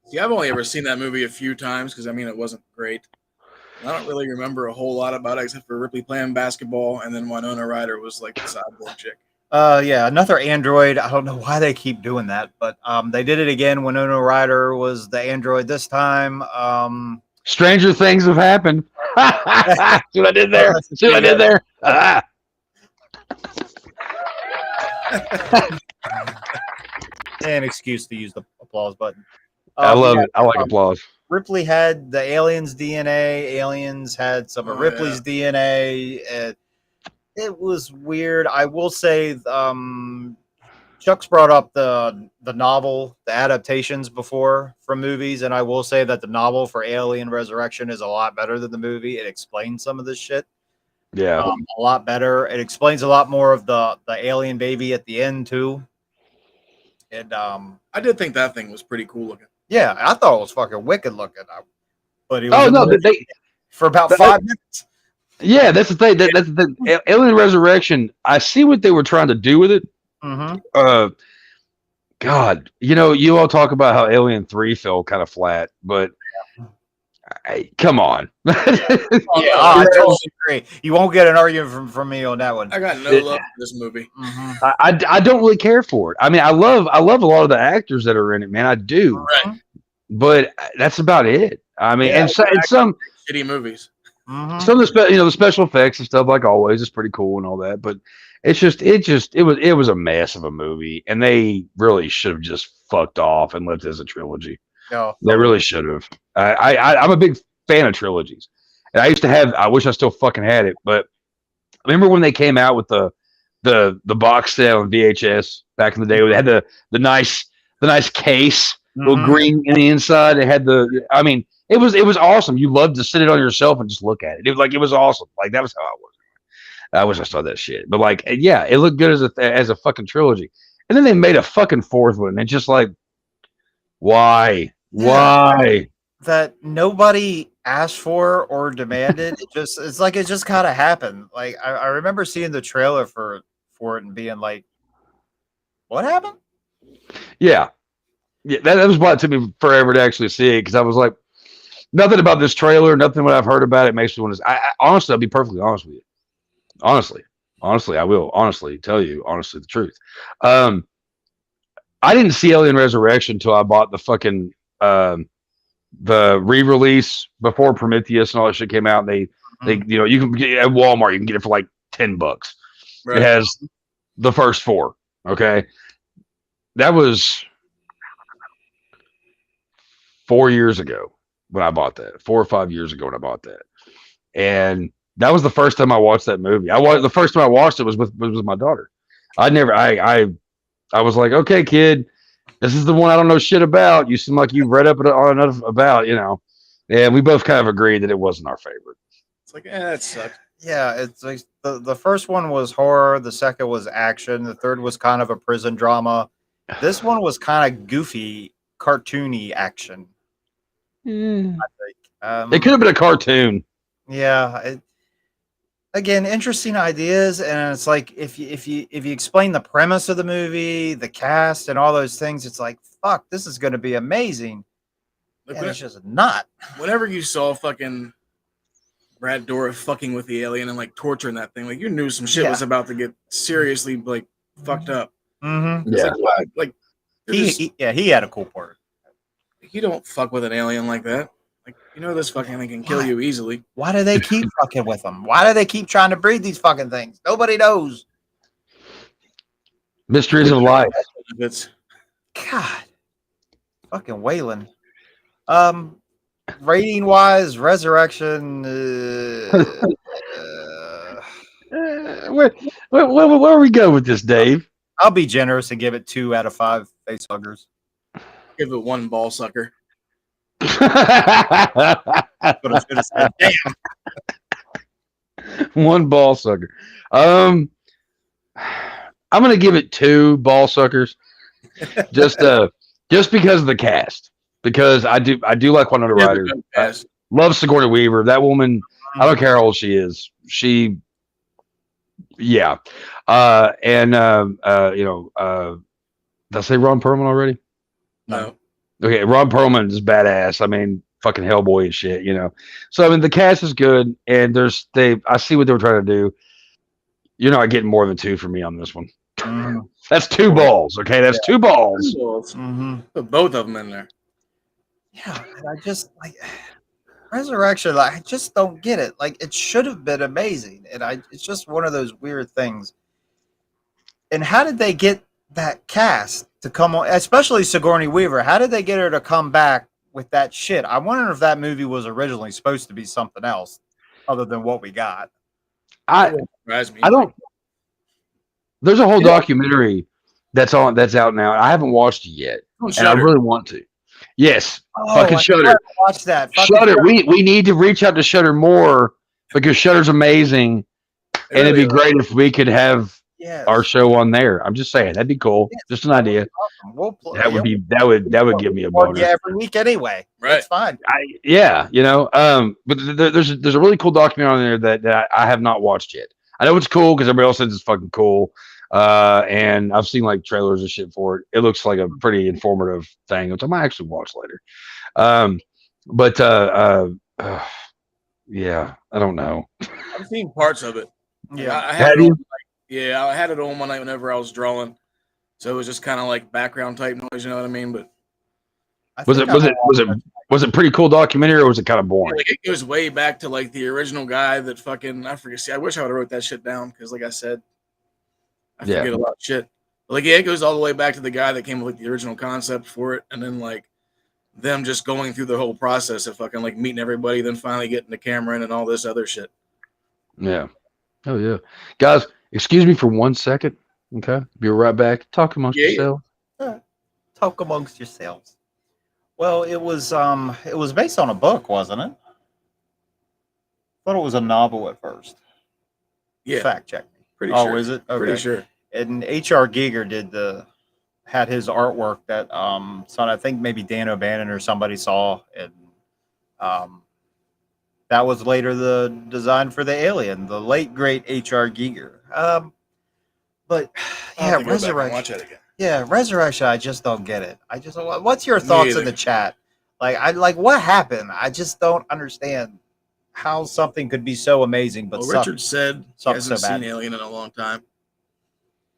S6: See, I've only ever seen that movie a few times because I mean it wasn't great. I don't really remember a whole lot about it except for Ripley playing basketball, and then Winona Ryder was like the cyborg chick.
S1: Yeah, another android. I don't know why they keep doing that, but they did it again. Winona Ryder was the android this time.
S2: Stranger things have happened. See what I did there? See what I did there?
S1: An excuse to use the applause button.
S2: I love it. I like applause.
S1: Ripley had the aliens' DNA. Aliens had some of Ripley's DNA. It was weird. I will say, Chuck's brought up the novel, the adaptations before from movies, and I will say that the novel for Alien Resurrection is a lot better than the movie. It explains some of this shit.
S2: Yeah,
S1: a lot better. It explains a lot more of the alien baby at the end too. And
S6: I did think that thing was pretty cool looking.
S1: yeah, I thought it was fucking wicked looking. But it was for about 5 minutes.
S2: Yeah, that's the thing. That's the thing. Alien Resurrection. I see what they were trying to do with it.
S1: Mm-hmm.
S2: God, you all talk about how Alien 3 fell kind of flat, but come on.
S1: I totally agree. You won't get an argument from me on that one.
S6: I got no love for this movie.
S1: Mm-hmm.
S2: I don't really care for it. I mean, I love a lot of the actors that are in it, man. I do.
S6: Right.
S2: But that's about it. I mean, and some
S6: shitty movies.
S1: Mm-hmm.
S2: Some of the special effects and stuff, like always, is pretty cool and all that. But it was a mess of a movie, and they really should have just fucked off and left it as a trilogy.
S1: No,
S2: they really should have. I'm a big fan of trilogies, and I used to have. I wish I still fucking had it, but remember when they came out with the box set on VHS back in the day? Where they had the nice case, little green in the inside. It had I mean, it was awesome. You loved to sit it on yourself and just look at it. It was awesome. Like, that was how I was. I wish I saw that shit. But like, yeah, it looked good as a fucking trilogy. And then they made a fucking fourth one. And just like, why? Why?
S1: That nobody asked for or demanded. It's like it just kind of happened. Like, I remember seeing the trailer for it and being like, what happened?
S2: Yeah. Yeah, that was why it took me forever to actually see it, because I was like, nothing about this trailer, nothing what I've heard about it makes me want to. Honestly, I'll be perfectly honest with you. Honestly, I will honestly tell you the truth. I didn't see Alien Resurrection until I bought the fucking the re-release before Prometheus and all that shit came out. They you can get it at Walmart. You can get it for like $10. Right. It has the first 4. Okay, that was 4 years ago when I bought that. 4 or 5 years ago when I bought that, and that was the first time I watched that movie. The first time I watched it was with my daughter. I was like, okay, kid, this is the one I don't know shit about. You seem like you've read up on enough about, and we both kind of agreed that it wasn't our favorite.
S6: It's like, that sucked.
S1: Yeah, it's like the first one was horror, the second was action, the third was kind of a prison drama. This one was kind of goofy, cartoony action. I think
S2: It could have been a cartoon.
S1: Yeah. Again, interesting ideas, and it's like if you explain the premise of the movie, the cast, and all those things, it's like, fuck, this is going to be amazing. And it's just not.
S6: Whenever you saw fucking Brad Dourif fucking with the alien and like torturing that thing, like, you knew some shit was about to get seriously like fucked up.
S1: Mm-hmm.
S2: Yeah,
S6: like
S1: he had a cool part.
S6: You don't fuck with an alien like that. Like, You know this fucking thing can kill you easily.
S1: Why do they keep fucking with them? Why do they keep trying to breed these fucking things? Nobody knows.
S2: Mysteries of life.
S6: It's
S1: God, fucking Waylon. Rating wise, Resurrection.
S2: Where we go with this, Dave?
S1: I'll be generous and give it 2 out of 5 face huggers.
S6: give it one ball sucker.
S1: But I should have said, damn.
S2: One ball sucker. I'm gonna give it 2 ball suckers, just because of the cast. Because I do like Winona Ryder. Love Sigourney Weaver. That woman. I don't care how old she is. Yeah. Did I say Ron Perlman already?
S6: No.
S2: Okay, Ron Perlman is badass. I mean, fucking Hellboy and shit, you know. So I mean, the cast is good, and I see what they were trying to do. You're not getting more than 2 from me on this one.
S1: Mm.
S2: That's 2 balls. Okay, that's 2 balls.
S1: Mm-hmm.
S6: Put both of them in there.
S1: Yeah, and I just like Resurrection. Like, I just don't get it. Like, it should have been amazing, and it's just one of those weird things. And how did they get that cast to come on, especially Sigourney Weaver? How did they get her to come back with that shit? I wonder if that movie was originally supposed to be something else other than what we got.
S2: I don't. There's a whole documentary that's out now. I haven't watched it yet, and I really want to. Yes, fucking Shudder.
S1: Watch that.
S2: Shudder. We need to reach out to Shudder more because Shudder's amazing, and it'd be great if we could have our show on there. I'm just saying that'd be cool. Just an idea.
S1: Awesome.
S2: That would give me a bonus.
S1: Yeah, every week anyway.
S6: Right.
S1: It's fine.
S2: But there's a really cool documentary on there that I have not watched yet. I know it's cool because everybody else says it's fucking cool. And I've seen like trailers and shit for it. It looks like a pretty informative thing, which I might actually watch later. Yeah, I don't know.
S6: I've seen parts of it.
S1: Yeah.
S6: I had it on one night whenever I was drawing. So it was just kind of like background type noise, you know what I mean? But
S2: was it pretty cool documentary or was it kind of boring?
S6: Like, it goes way back to like the original guy that fucking I forget. See, I wish I would have wrote that shit down because, like I said, I forget a lot of shit. But like, it goes all the way back to the guy that came up with the original concept for it, and then like them just going through the whole process of fucking like meeting everybody, then finally getting the camera in and all this other shit.
S2: Yeah. Oh yeah, guys. Excuse me for 1 second. Okay, be right back. Talk amongst yourselves.
S1: Talk amongst yourselves. Well, it was based on a book, wasn't it? Thought it was a novel at first.
S6: Yeah.
S1: Fact check me.
S6: Pretty sure.
S1: Oh, is it? Okay.
S6: Pretty sure.
S1: And H.R. Giger had his artwork that so I think maybe Dan O'Bannon or somebody saw, and that was later the design for the alien, the late great H.R. Giger. But yeah, Resurrection.
S6: Watch it again.
S1: Yeah, Resurrection. I just don't get it. What's your thoughts in the chat? Like what happened? I just don't understand how something could be so amazing. But
S6: Richard said he hasn't
S1: so
S6: seen Alien in a long time,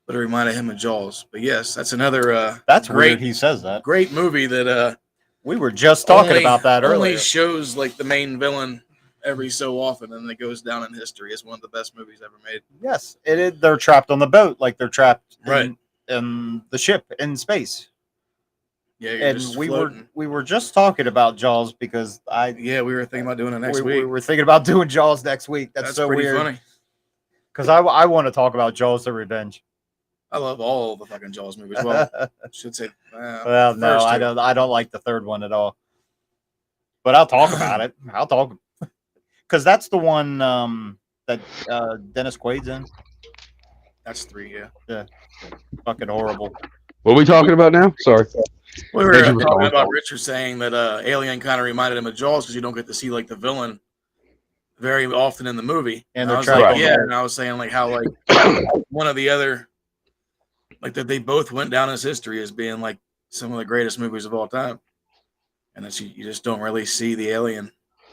S6: but it reminded him of Jaws. But yes, that's another.
S1: That's
S6: great.
S1: Weird he says that.
S6: Great movie that.
S1: We were just talking about that earlier.
S6: Only shows like the main villain every so often, and it goes down in history as one of the best movies ever made.
S1: Yes, they're trapped on the boat, like they're trapped
S6: right
S1: in the ship in space.
S6: Yeah,
S1: and we were just talking about Jaws because
S6: we were thinking about doing it next week.
S1: We were thinking about doing Jaws next week. That's so
S6: pretty
S1: weird.
S6: Funny.
S1: Because I want to talk about Jaws: The Revenge.
S6: I love all the fucking Jaws movies. Well, I should say.
S1: Well, no, I don't. I don't like the third one at all. But I'll talk about it. I'll talk because that's the one that Dennis Quaid's in.
S6: That's 3, yeah.
S1: Yeah. Fucking horrible.
S2: What are we talking about now? Sorry.
S6: We were talking about Richard saying that Alien kind of reminded him of Jaws because you don't get to see like the villain very often in the movie.
S1: And
S6: I was like, and I was saying like how like one of the other like that they both went down as history as being like some of the greatest movies of all time, and that you just don't really see the alien,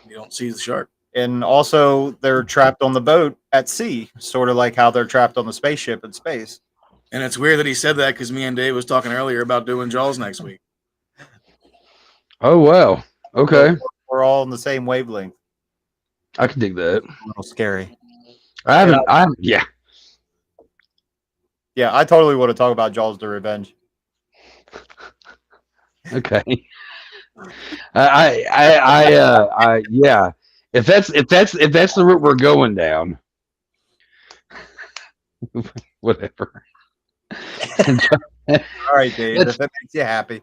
S6: you don't see the shark.
S1: And also, they're trapped on the boat at sea, sort of like how they're trapped on the spaceship in space.
S6: And it's weird that he said that because me and Dave was talking earlier about doing Jaws next week.
S2: Oh wow! Okay.
S1: we're all on the same wavelength.
S2: I can dig that.
S1: A little scary.
S2: Yeah.
S1: Yeah, I totally want to talk about Jaws: The Revenge.
S2: Okay. Yeah. If that's the route we're going down, whatever.
S1: All right, Dave.
S2: That's-
S1: If it makes you happy.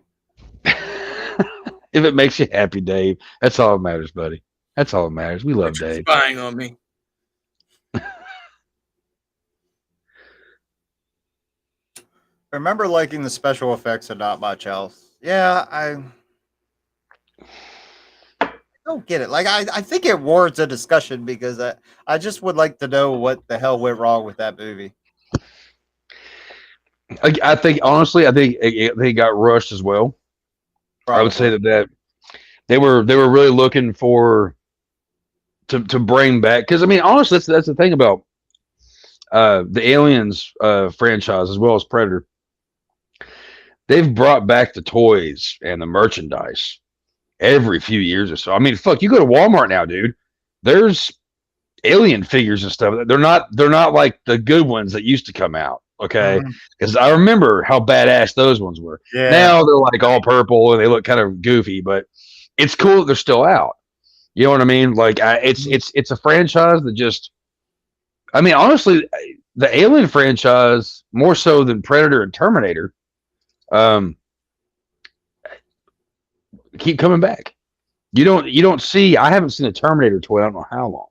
S2: If it makes you happy, Dave, that's all that matters, buddy. That's all that matters. We love
S6: You're
S2: Dave.
S6: spying on me.
S1: Remember liking the special effects and not much else. Yeah, I don't get it. Like, I think it warrants a discussion because I just would like to know what the hell went wrong with that movie.
S2: I think honestly, I think they got rushed as well. I would say that they were really looking for to bring back, because I mean honestly that's the thing about the Aliens franchise as well as Predator. They've brought back the toys and the merchandise every few years or so. I mean, fuck, you go to Walmart now, dude. There's alien figures and stuff. They're not like the good ones that used to come out. Okay, because I remember how badass those ones were.
S1: Yeah.
S2: Now they're like all purple and they look kind of goofy, but it's cool that they're still out. You know what I mean? Like it's a franchise that just, I mean, honestly, the Alien franchise more so than Predator and Terminator, keep coming back. You don't see. I haven't seen a Terminator toy. I don't know how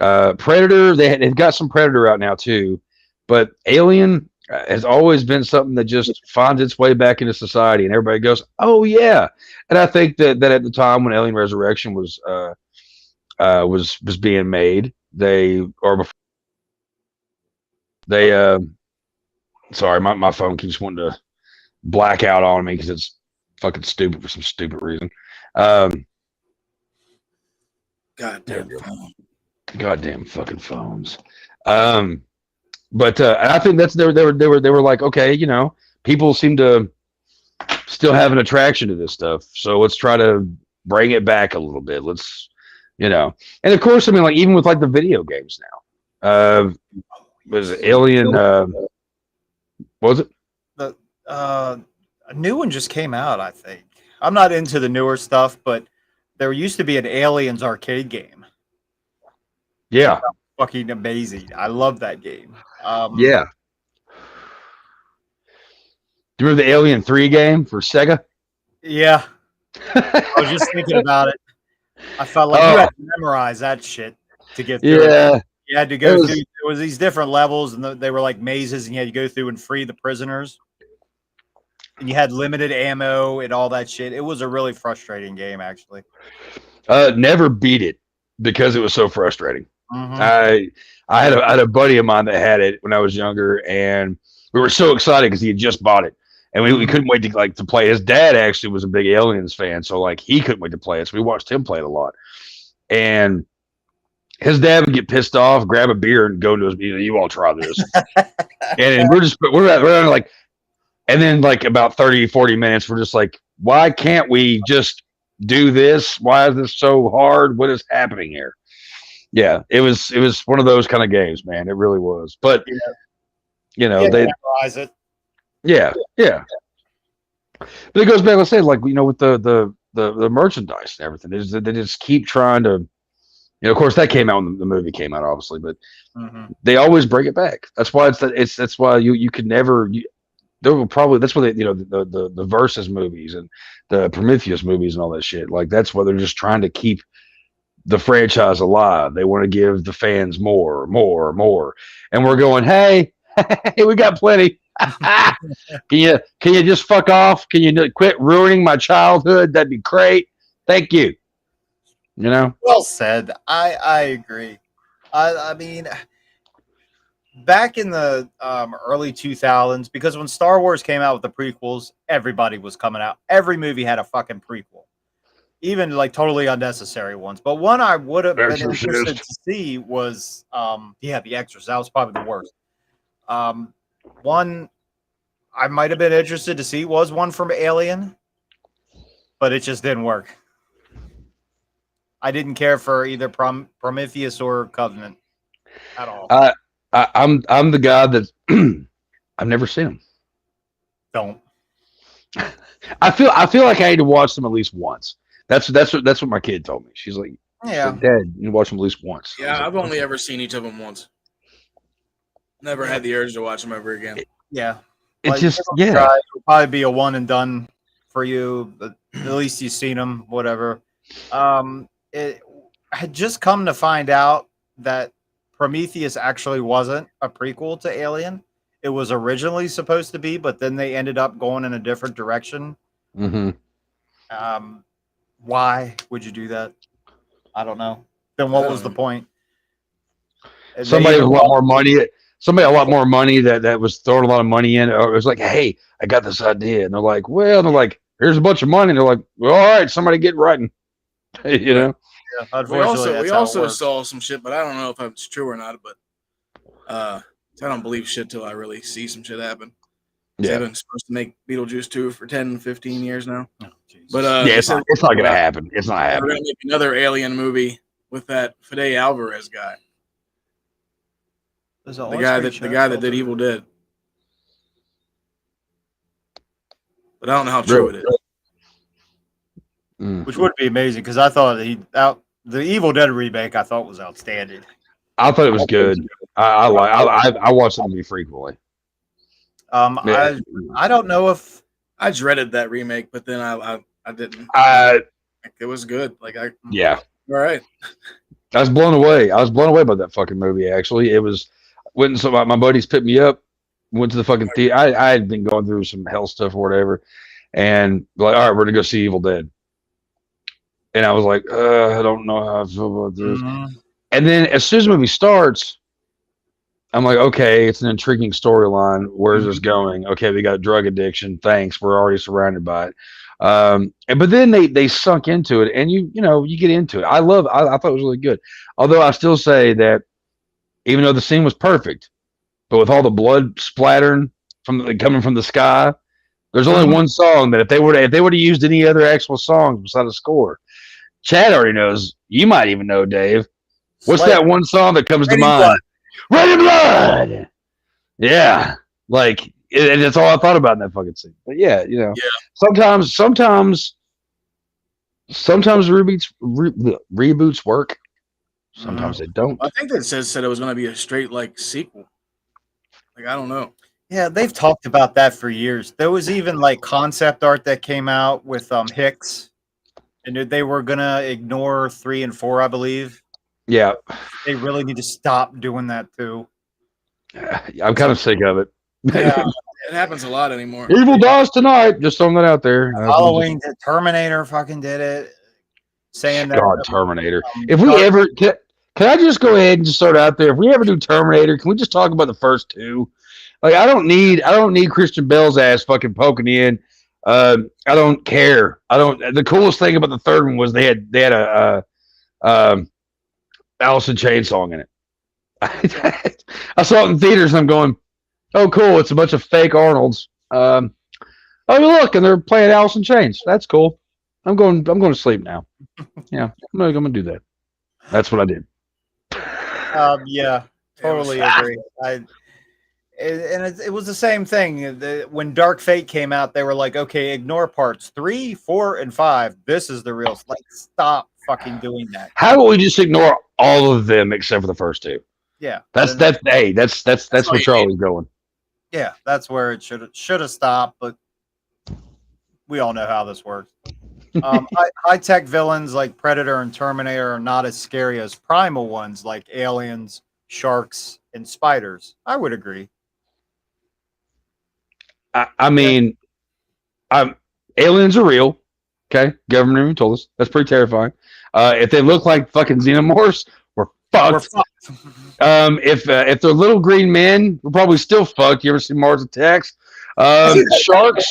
S2: long. Predator, they've got some Predator out now too. But Alien has always been something that just finds its way back into society, and everybody goes, "Oh yeah!" And I think that at the time when Alien Resurrection was being made, sorry, my phone keeps wanting to black out on me because it's fucking stupid for some stupid reason. Goddamn fucking phones. But I think that's they were like, okay, you know, people seem to still have an attraction to this stuff, so let's try to bring it back a little bit. Let's, you know, and of course, I mean, like even with like the video games now, was it Alien? What was it?
S1: A new one just came out, I think. I'm not into the newer stuff, but there used to be an Aliens arcade game.
S2: Yeah.
S1: Fucking amazing. I love that game.
S2: Yeah. Do you remember the Alien 3 game for Sega?
S1: Yeah. I was just thinking about it. I felt like you had to memorize that shit to get through it. You had to go through, there was these different levels, and they were like mazes, and you had to go through and free the prisoners. And you had limited ammo and all that shit. It was a really frustrating game, actually.
S2: Never beat it because it was so frustrating. I had a buddy of mine that had it when I was younger, and we were so excited because he had just bought it, and we couldn't wait to play. His dad actually was a big Aliens fan, so like he couldn't wait to play it. So we watched him play it a lot, and his dad would get pissed off, grab a beer, and go into his, you all try this, and we're like, and then like about 30-40 minutes, we're just like, why can't we just do this? Why is this so hard? What is happening here? Yeah, it was one of those kind of games, man. It really was. But you know, they
S1: memorize it.
S2: Yeah. But it goes back, let's say, like, you know, with the merchandise and everything, they just keep trying to, you know, of course that came out when the movie came out, obviously, but they always bring it back. That's why that's why you could never. There will probably, that's why they, you know, the Versus movies and the Prometheus movies and all that shit. Like that's why they're just trying to keep the franchise alive. They want to give the fans more, and we're going, hey, we got plenty. Can you just fuck off? Can you quit ruining my childhood? That'd be great. Thank you. You know,
S1: well said. I agree. I mean, back in the early 2000s, because when Star Wars came out with the prequels, everybody was coming out. Every movie had a fucking prequel. Even like totally unnecessary ones. But one I would have been interested to see was The Exorcist. That was probably the worst. One I might have been interested to see was one from Alien, but it just didn't work. I didn't care for either Prometheus or Covenant at all.
S2: I'm the guy that I've never seen them.
S1: Don't.
S2: I feel like I had to watch them at least once. That's what my kid told me. She's like,
S1: Yeah.
S2: Dad, you watch them at least once. I was
S6: Yeah,
S2: like,
S6: I've only ever seen each of them once. Never had the urge to watch them ever again.
S1: Yeah.
S2: It's
S1: Like,
S2: just
S1: give 'em a
S2: yeah.
S1: try. It'll probably be a one and done for you, but at least you've seen them, whatever. It I had just come to find out that Prometheus actually wasn't a prequel to Alien. It was originally supposed to be, but then they ended up going in a different direction.
S2: Mm-hmm.
S1: Why would you do that? I don't know. Then what was the point? And
S2: Somebody
S1: they
S2: with a
S1: even-
S2: lot more money. Somebody a lot more money that was throwing a lot of money in. Or it was like, hey, I got this idea, and they're like, here's a bunch of money. And they're like, well, all right, somebody get writing. You know.
S1: Yeah,
S6: We
S1: unfortunately, that's how it
S6: also
S1: works.
S6: saw some shit, but I don't know if it's true or not. But I don't believe shit till I really see some shit happen.
S2: Yeah.
S6: They've been supposed to make Beetlejuice 2 for 10, 15 years now.
S1: Oh, Jesus.
S6: But
S2: Yeah, it's not gonna happen. It's not
S6: We're
S2: happening.
S6: gonna make another Alien movie with that Fede Alvarez guy,
S1: There's
S6: the
S1: always
S6: guy
S1: great
S6: that
S1: shows.
S6: did Evil Dead. But I don't know how true it is.
S2: Mm.
S1: Which would be amazing because I thought the Evil Dead remake I thought was outstanding.
S2: I thought it was good. I watch that movie frequently. Yeah.
S1: I don't know if
S6: I dreaded that remake, but then I didn't. Like, it was good. Like all right.
S2: I was blown away. I was blown away by that fucking movie. Actually, it was went and so my buddies picked me up, went to the fucking theater. I had been going through some hell stuff or whatever, and like, all right, we're gonna go see Evil Dead. And I was like, I don't know how I feel about this. And then as soon as the movie starts, I'm like, okay, it's an intriguing storyline. Where's this going? Okay, we got drug addiction. Thanks, we're already surrounded by it. But then they sunk into it, and you get into it. I thought it was really good. Although I still say that even though the scene was perfect, but with all the blood splattering coming from the sky, there's only one song that if they would have used any other actual songs besides the score, Chad already knows. You might even know, Dave. What's that one song that comes to mind? Ready Blood. Yeah, like that's all I thought about in that fucking scene. But yeah, sometimes reboots work. Sometimes they don't.
S6: I think that said it was going to be a straight like sequel. Like I don't know.
S1: Yeah, they've talked about that for years. There was even like concept art that came out with Hicks, and they were gonna ignore 3 and 4, I believe.
S2: Yeah,
S1: They really need to stop doing that too.
S2: I'm kind of sick of it.
S1: Yeah,
S6: It happens a lot anymore.
S2: Evil dies tonight. Just throwing that out there.
S1: Halloween, Terminator fucking did it, saying that.
S2: God, Terminator. If we ever can I just go ahead and just start out there? If we ever do Terminator, can we just talk about the first two? Like, I don't need Christian Bale's ass fucking poking in. I don't care. The coolest thing about the third one was they had a Alice in Chains song in it. I saw it in theaters and I'm going, oh cool, it's a bunch of fake Arnolds. Oh look, and they're playing Alice in Chains. That's cool. I'm going to sleep now. Yeah, I'm gonna do that. That's what I did.
S1: Yeah, totally agree. It was the same thing. When Dark Fate came out, they were like, okay, ignore parts 3, 4, and 5. This is the real. Like, stop fucking doing that.
S2: How about we just ignore all of them except for the first two?
S1: Yeah,
S2: That's where Charlie's going.
S1: Yeah, that's where it should have stopped, but we all know how this works. High-tech villains like Predator and Terminator are not as scary as primal ones like aliens, sharks, and spiders. I would agree.
S2: I mean, aliens are real. Okay, government even told us that's pretty terrifying. If they look like fucking xenomorphs, we're fucked. If they're little green men, we're probably still fucked. You ever see Mars Attacks? Sharks.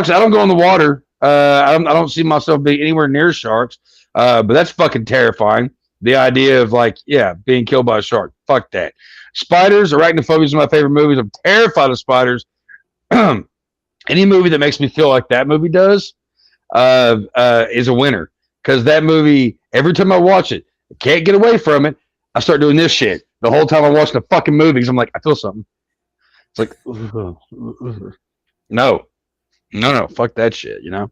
S2: I don't go in the water. I don't see myself being anywhere near sharks. But that's fucking terrifying. The idea of being killed by a shark. Fuck that. Spiders, arachnophobia is one of my favorite movies. I'm terrified of spiders. Any movie that makes me feel like that movie does is a winner. because that movie, every time I watch it, I can't get away from it. I start doing this shit the whole time I'm watching the fucking movies. I'm like, I feel something. It's like, no, fuck that shit, you know.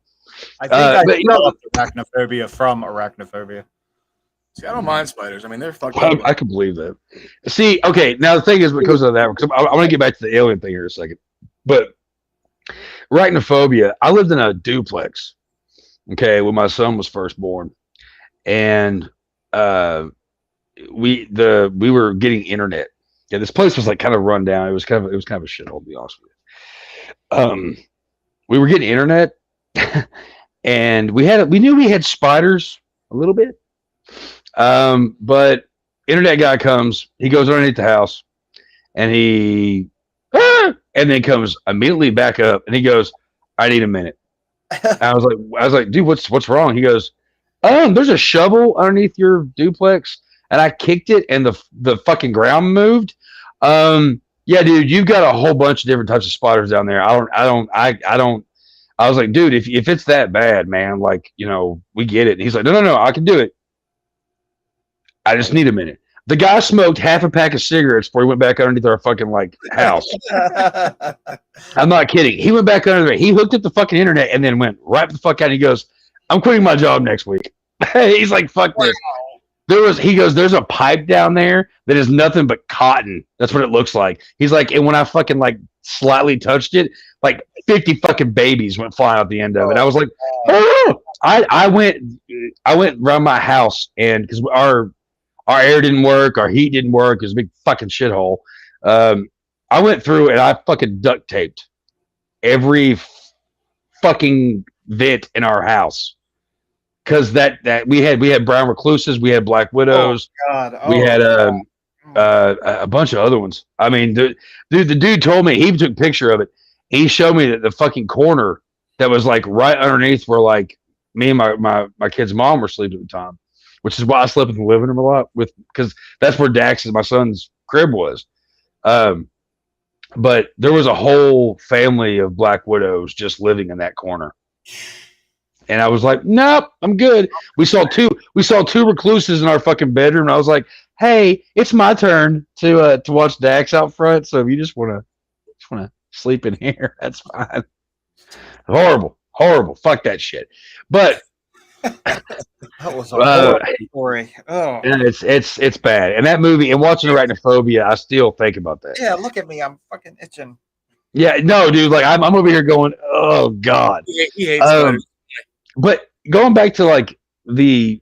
S1: I think
S2: but, you know,
S1: developed arachnophobia from arachnophobia.
S6: See, I don't mind spiders. I mean, they're fucking.
S2: I can believe that. See, okay, now the thing is because of that, because I want to get back to the alien thing here in a second, but arachnophobia. I lived in a duplex, okay, when my son was first born, and we were getting internet. Yeah, this place was like kind of run down. It was kind of a shithole, to be honest with you. We were getting internet, and we knew we had spiders a little bit. But internet guy comes, he goes underneath the house, and and then comes immediately back up, and he goes, "I need a minute." I was like, dude, what's wrong? He goes, there's a shovel underneath your duplex, and I kicked it, and the fucking ground moved. Yeah, dude, you've got a whole bunch of different types of spiders down there. I don't. I was like, dude, if it's that bad, man, like, you know, we get it. And he's like, no, I can do it. I just need a minute. The guy smoked half a pack of cigarettes before he went back underneath our fucking like house. I'm not kidding. He went back under there. He hooked up the fucking internet and then went right the fuck out. And he goes, "I'm quitting my job next week." He's like, "Fuck this." He goes, "There's a pipe down there that is nothing but cotton. That's what it looks like." He's like, and when I fucking like slightly touched it, like 50 fucking babies went flying out the end of it. I was like, oh! I went around my house, and because our air didn't work, our heat didn't work, it was a big fucking shithole. I went through and I fucking duct taped every fucking vent in our house. Cause that we had brown recluses, we had black widows, we had a bunch of other ones. I mean, the dude told me, he took a picture of it. He showed me that the fucking corner that was like right underneath where like me and my kid's mom were sleeping at the time, which is why I slept in the living room a lot because that's where Dax's, my son's crib was. But there was a whole family of black widows just living in that corner. And I was like, nope, I'm good. We saw two recluses in our fucking bedroom. And I was like, hey, it's my turn to watch Dax out front. So if you just want to sleep in here, that's fine. Horrible. Fuck that shit. But
S1: that was a horrible story. Oh,
S2: and it's bad. And that movie, and watching Arachnophobia, I still think about that.
S1: yeah, look at me. I'm fucking itching.
S2: Yeah, no, dude. Like I'm over here going, oh god.
S6: He hates spiders.
S2: But going back to like the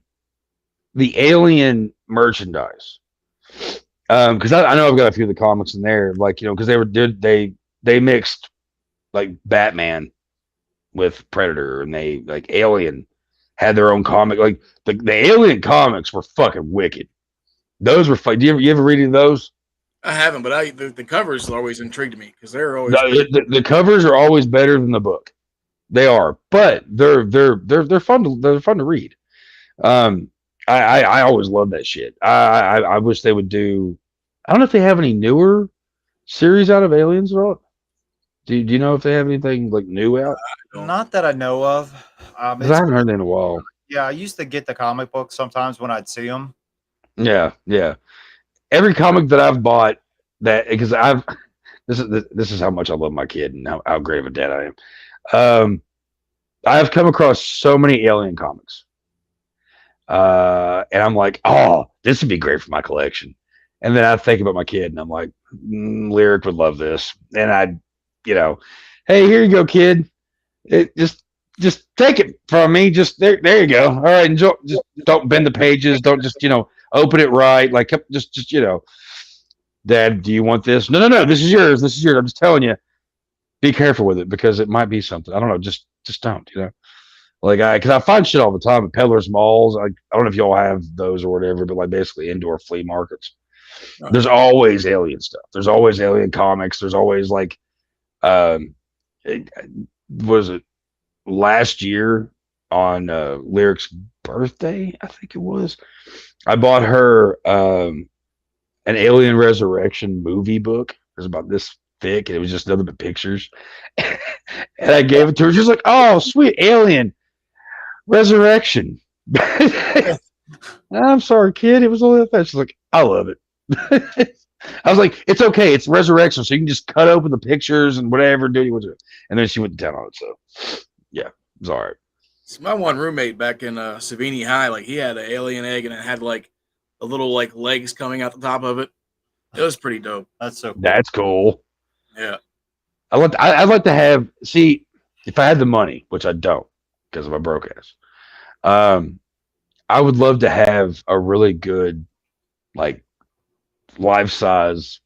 S2: Alien merchandise, because I know I've got a few of the comics in there, like, you know, because they mixed like Batman with Predator, and they like Alien had their own comic. Like the Alien comics were fucking wicked. Those were fun. You ever read any of those?
S6: I haven't, but the covers always intrigued me because they're always
S2: the covers are always better than the book. They are, but they're fun to read. I always love that shit. I wish they would do. I don't know if they have any newer series out of Aliens at all. Do you know if they have anything like new out?
S1: Not that I know of.
S2: 'Cause I haven't heard that in a while.
S1: Yeah, I used to get the comic books sometimes when I'd see them.
S2: Yeah. Every comic that I've bought, that because this is how much I love my kid and how great of a dad I am. I've come across so many Alien comics, and I'm like, oh, this would be great for my collection. And then I think about my kid, and I'm like, Lyric would love this. And I, hey, here you go, kid. Just take it from me. Just there you go. All right, enjoy. Just don't bend the pages. Don't just open it right. Like just Dad, do you want this? No. This is yours. I'm just telling you. Be careful with it because it might be something. I don't know. Just don't. Like because I find shit all the time at peddlers malls. I don't know if y'all have those or whatever, but like basically indoor flea markets. Right. There's always Alien stuff. There's always Alien comics. There's always like, was it last year on Lyric's birthday? I think it was. I bought her an Alien Resurrection movie book. It was about this thick, and it was just nothing but pictures. And I gave it to her. She was like, "Oh, sweet Alien Resurrection." I'm sorry, kid. It was only that fast. She's like, I love it. I was like, it's okay. It's resurrection, so you can just cut open the pictures and whatever, do what you want to. And then she went down on it. So, yeah, it was all right.
S6: So my one roommate back in Savini High, like he had an alien egg and it had like the little like legs coming out the top of it. It was pretty dope.
S1: That's so cool.
S2: That's cool.
S6: Yeah.
S2: I'd like to have, see, if I had the money, which I don't because of my broke ass, I would love to have a really good, like, life size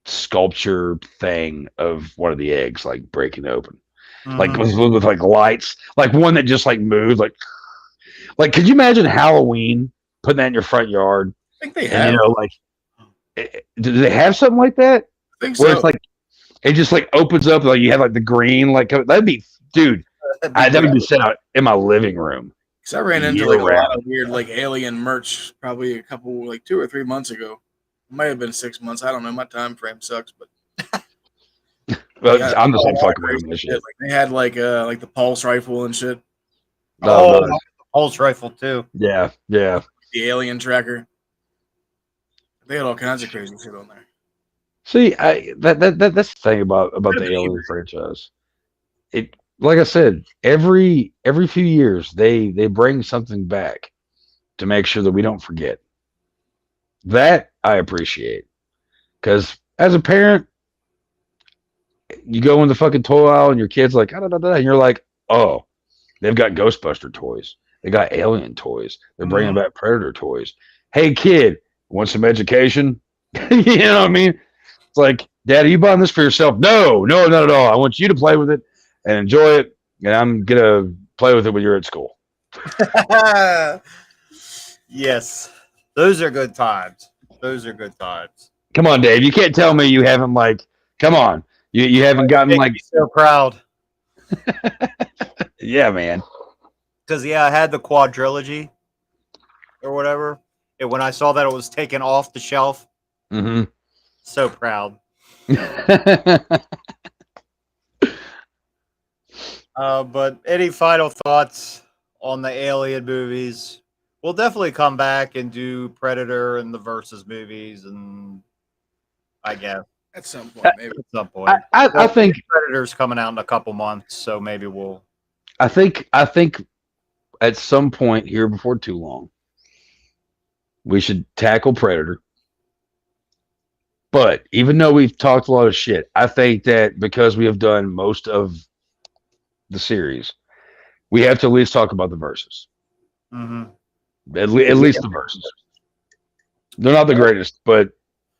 S2: sculpture thing of one of the eggs, like breaking open, like with like lights, like one that just like moved, like could you imagine Halloween putting that in your front yard?
S6: I think they
S2: And
S6: have.
S2: you know, like, do they have something like that?
S6: I think
S2: Where
S6: so.
S2: it's like it just like opens up, like you have like the green, like that'd be, dude. That would be set out in my living room.
S6: Because I ran into
S2: year
S6: like a
S2: round.
S6: lot of weird like alien merch probably a couple like 2 or 3 months ago. It might have been 6 months. I don't know. My time frame sucks, but
S2: But
S6: yeah,
S2: I'm just like
S6: all
S2: fucking
S6: crazy
S2: around with
S6: shit.
S2: shit.
S6: Like they had like the pulse rifle and shit,
S1: Oh,
S2: No,
S1: pulse rifle too.
S2: yeah, yeah.
S6: the alien tracker. They had all kinds of crazy shit on there.
S2: See, that's the thing about the
S6: Could've been
S2: Alien franchise. It, like I said, every few years they bring something back to make sure that we don't forget. That I appreciate, because as a parent, you go in the fucking toy aisle and your kid's like, "Ah, da, da, da," and you're like, oh, they've got Ghostbuster toys, they got Alien toys, they're bringing back Predator toys. Hey kid, want some education? You know what I mean? It's like, Dad, are you buying this for yourself? No, no, not at all. I want you to play with it and enjoy it, and I'm gonna play with it when you're at school.
S1: Yes, those are good times. Those are good times.
S2: Come on, Dave. You can't tell me you haven't, like, come on. You haven't gotten
S1: Make
S2: like,
S1: me so proud
S2: yeah, man.
S1: because I had the quadrilogy or whatever. And when I saw that it was taken off the shelf,
S2: Hmm.
S1: so proud. But any final thoughts on the Alien movies? We'll definitely come back and do Predator and the Versus movies, and I guess
S6: At some point, maybe.
S1: at some point.
S2: I think
S1: Predator's coming out in a couple months, so maybe we'll.
S2: I think at some point here before too long, we should tackle Predator. But even though we've talked a lot of shit, I think that because we have done most of the series, we have to at least talk about the verses.
S1: Mhm.
S2: At least the verses. They're not the greatest, but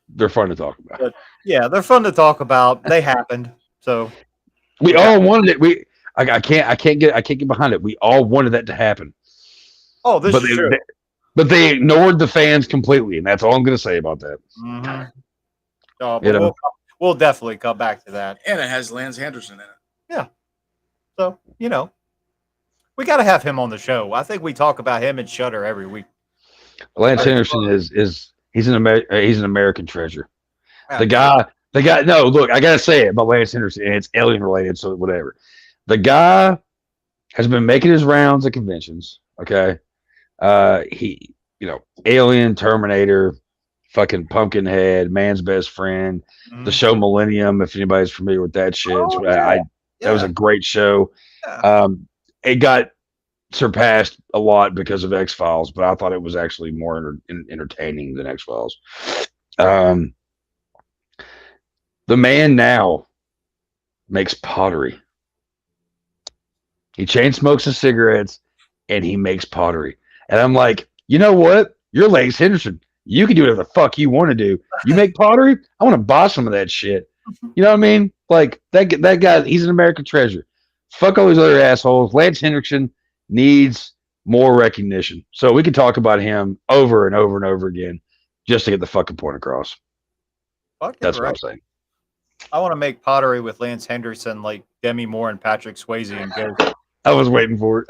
S2: they're fun to talk about.
S1: Yeah, they're fun to talk about. They happened, so
S2: We all wanted it. I can't get behind it. We all wanted that to happen.
S1: this
S2: But
S1: is true.
S2: but they ignored the fans completely, and that's all I'm going to say about that.
S1: Mhm. Oh, but
S2: You know.
S1: we'll definitely come back to that.
S6: And it has Lance Henderson in it.
S1: So we got to have him on the show. I think we talk about him and Shutter every week.
S2: Lance Henderson is he's an American treasure. The guy. No, look, I gotta say it about Lance Henderson, and it's alien related, so whatever. The guy has been making his rounds at conventions. Okay, he, Alien, Terminator, fucking Pumpkinhead, Man's Best Friend, the show Millennium. If anybody's familiar with that shit,
S1: Oh,
S2: that was a great show.
S1: Yeah.
S2: It got surpassed a lot because of X-Files, but I thought it was actually more entertaining than X-Files. The man now makes pottery. He chain smokes his cigarettes and he makes pottery. And I'm like, you know what? You're Lance Henderson. You can do whatever the fuck you want to do. You make pottery? I want to buy some of that shit. You know what I mean? Like that guy, he's an American treasure. Fuck all these other assholes. Lance Henderson needs more recognition. So we can talk about him over and over and over again just to get the fucking point across.
S1: Fucking
S2: That's what
S1: right.
S2: I'm saying.
S1: I want to make pottery with Lance Henderson, like Demi Moore and Patrick Swayze and Ghost.
S2: I was waiting for it.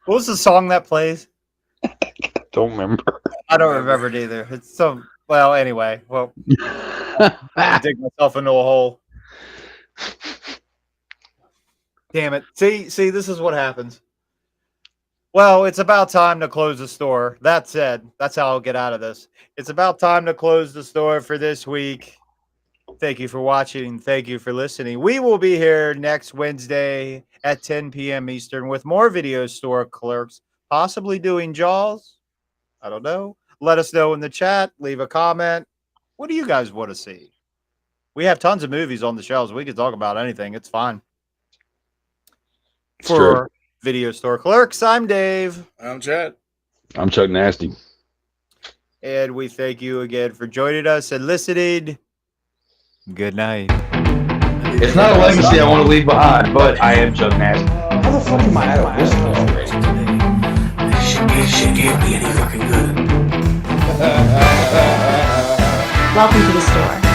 S1: What was the song that plays?
S2: Don't remember.
S1: I don't remember it either. It's so well. Anyway, well, I dig myself into a hole. Damn it. See, this is what happens. Well, it's about time to close the store. That said, that's how I'll get out of this. It's about time to close the store for this week. Thank you for watching. Thank you for listening. We will be here next Wednesday at 10 p.m. Eastern with more video store clerks, possibly doing Jaws. I don't know. Let us know in the chat. Leave a comment. What do you guys want to see? We have tons of movies on the shelves. We can talk about anything. It's fine.
S2: It's true.
S1: For Video Store Clerks, I'm Dave.
S6: I'm Chad.
S2: I'm Chuck Nasty.
S1: And we thank you again for joining us and listening. Good night.
S2: It's not a legacy I want to leave behind, but I am Chuck Nasty.
S3: How the fuck am I out of whiskey already?
S4: Shit can't be any fucking good.
S5: Welcome to the store.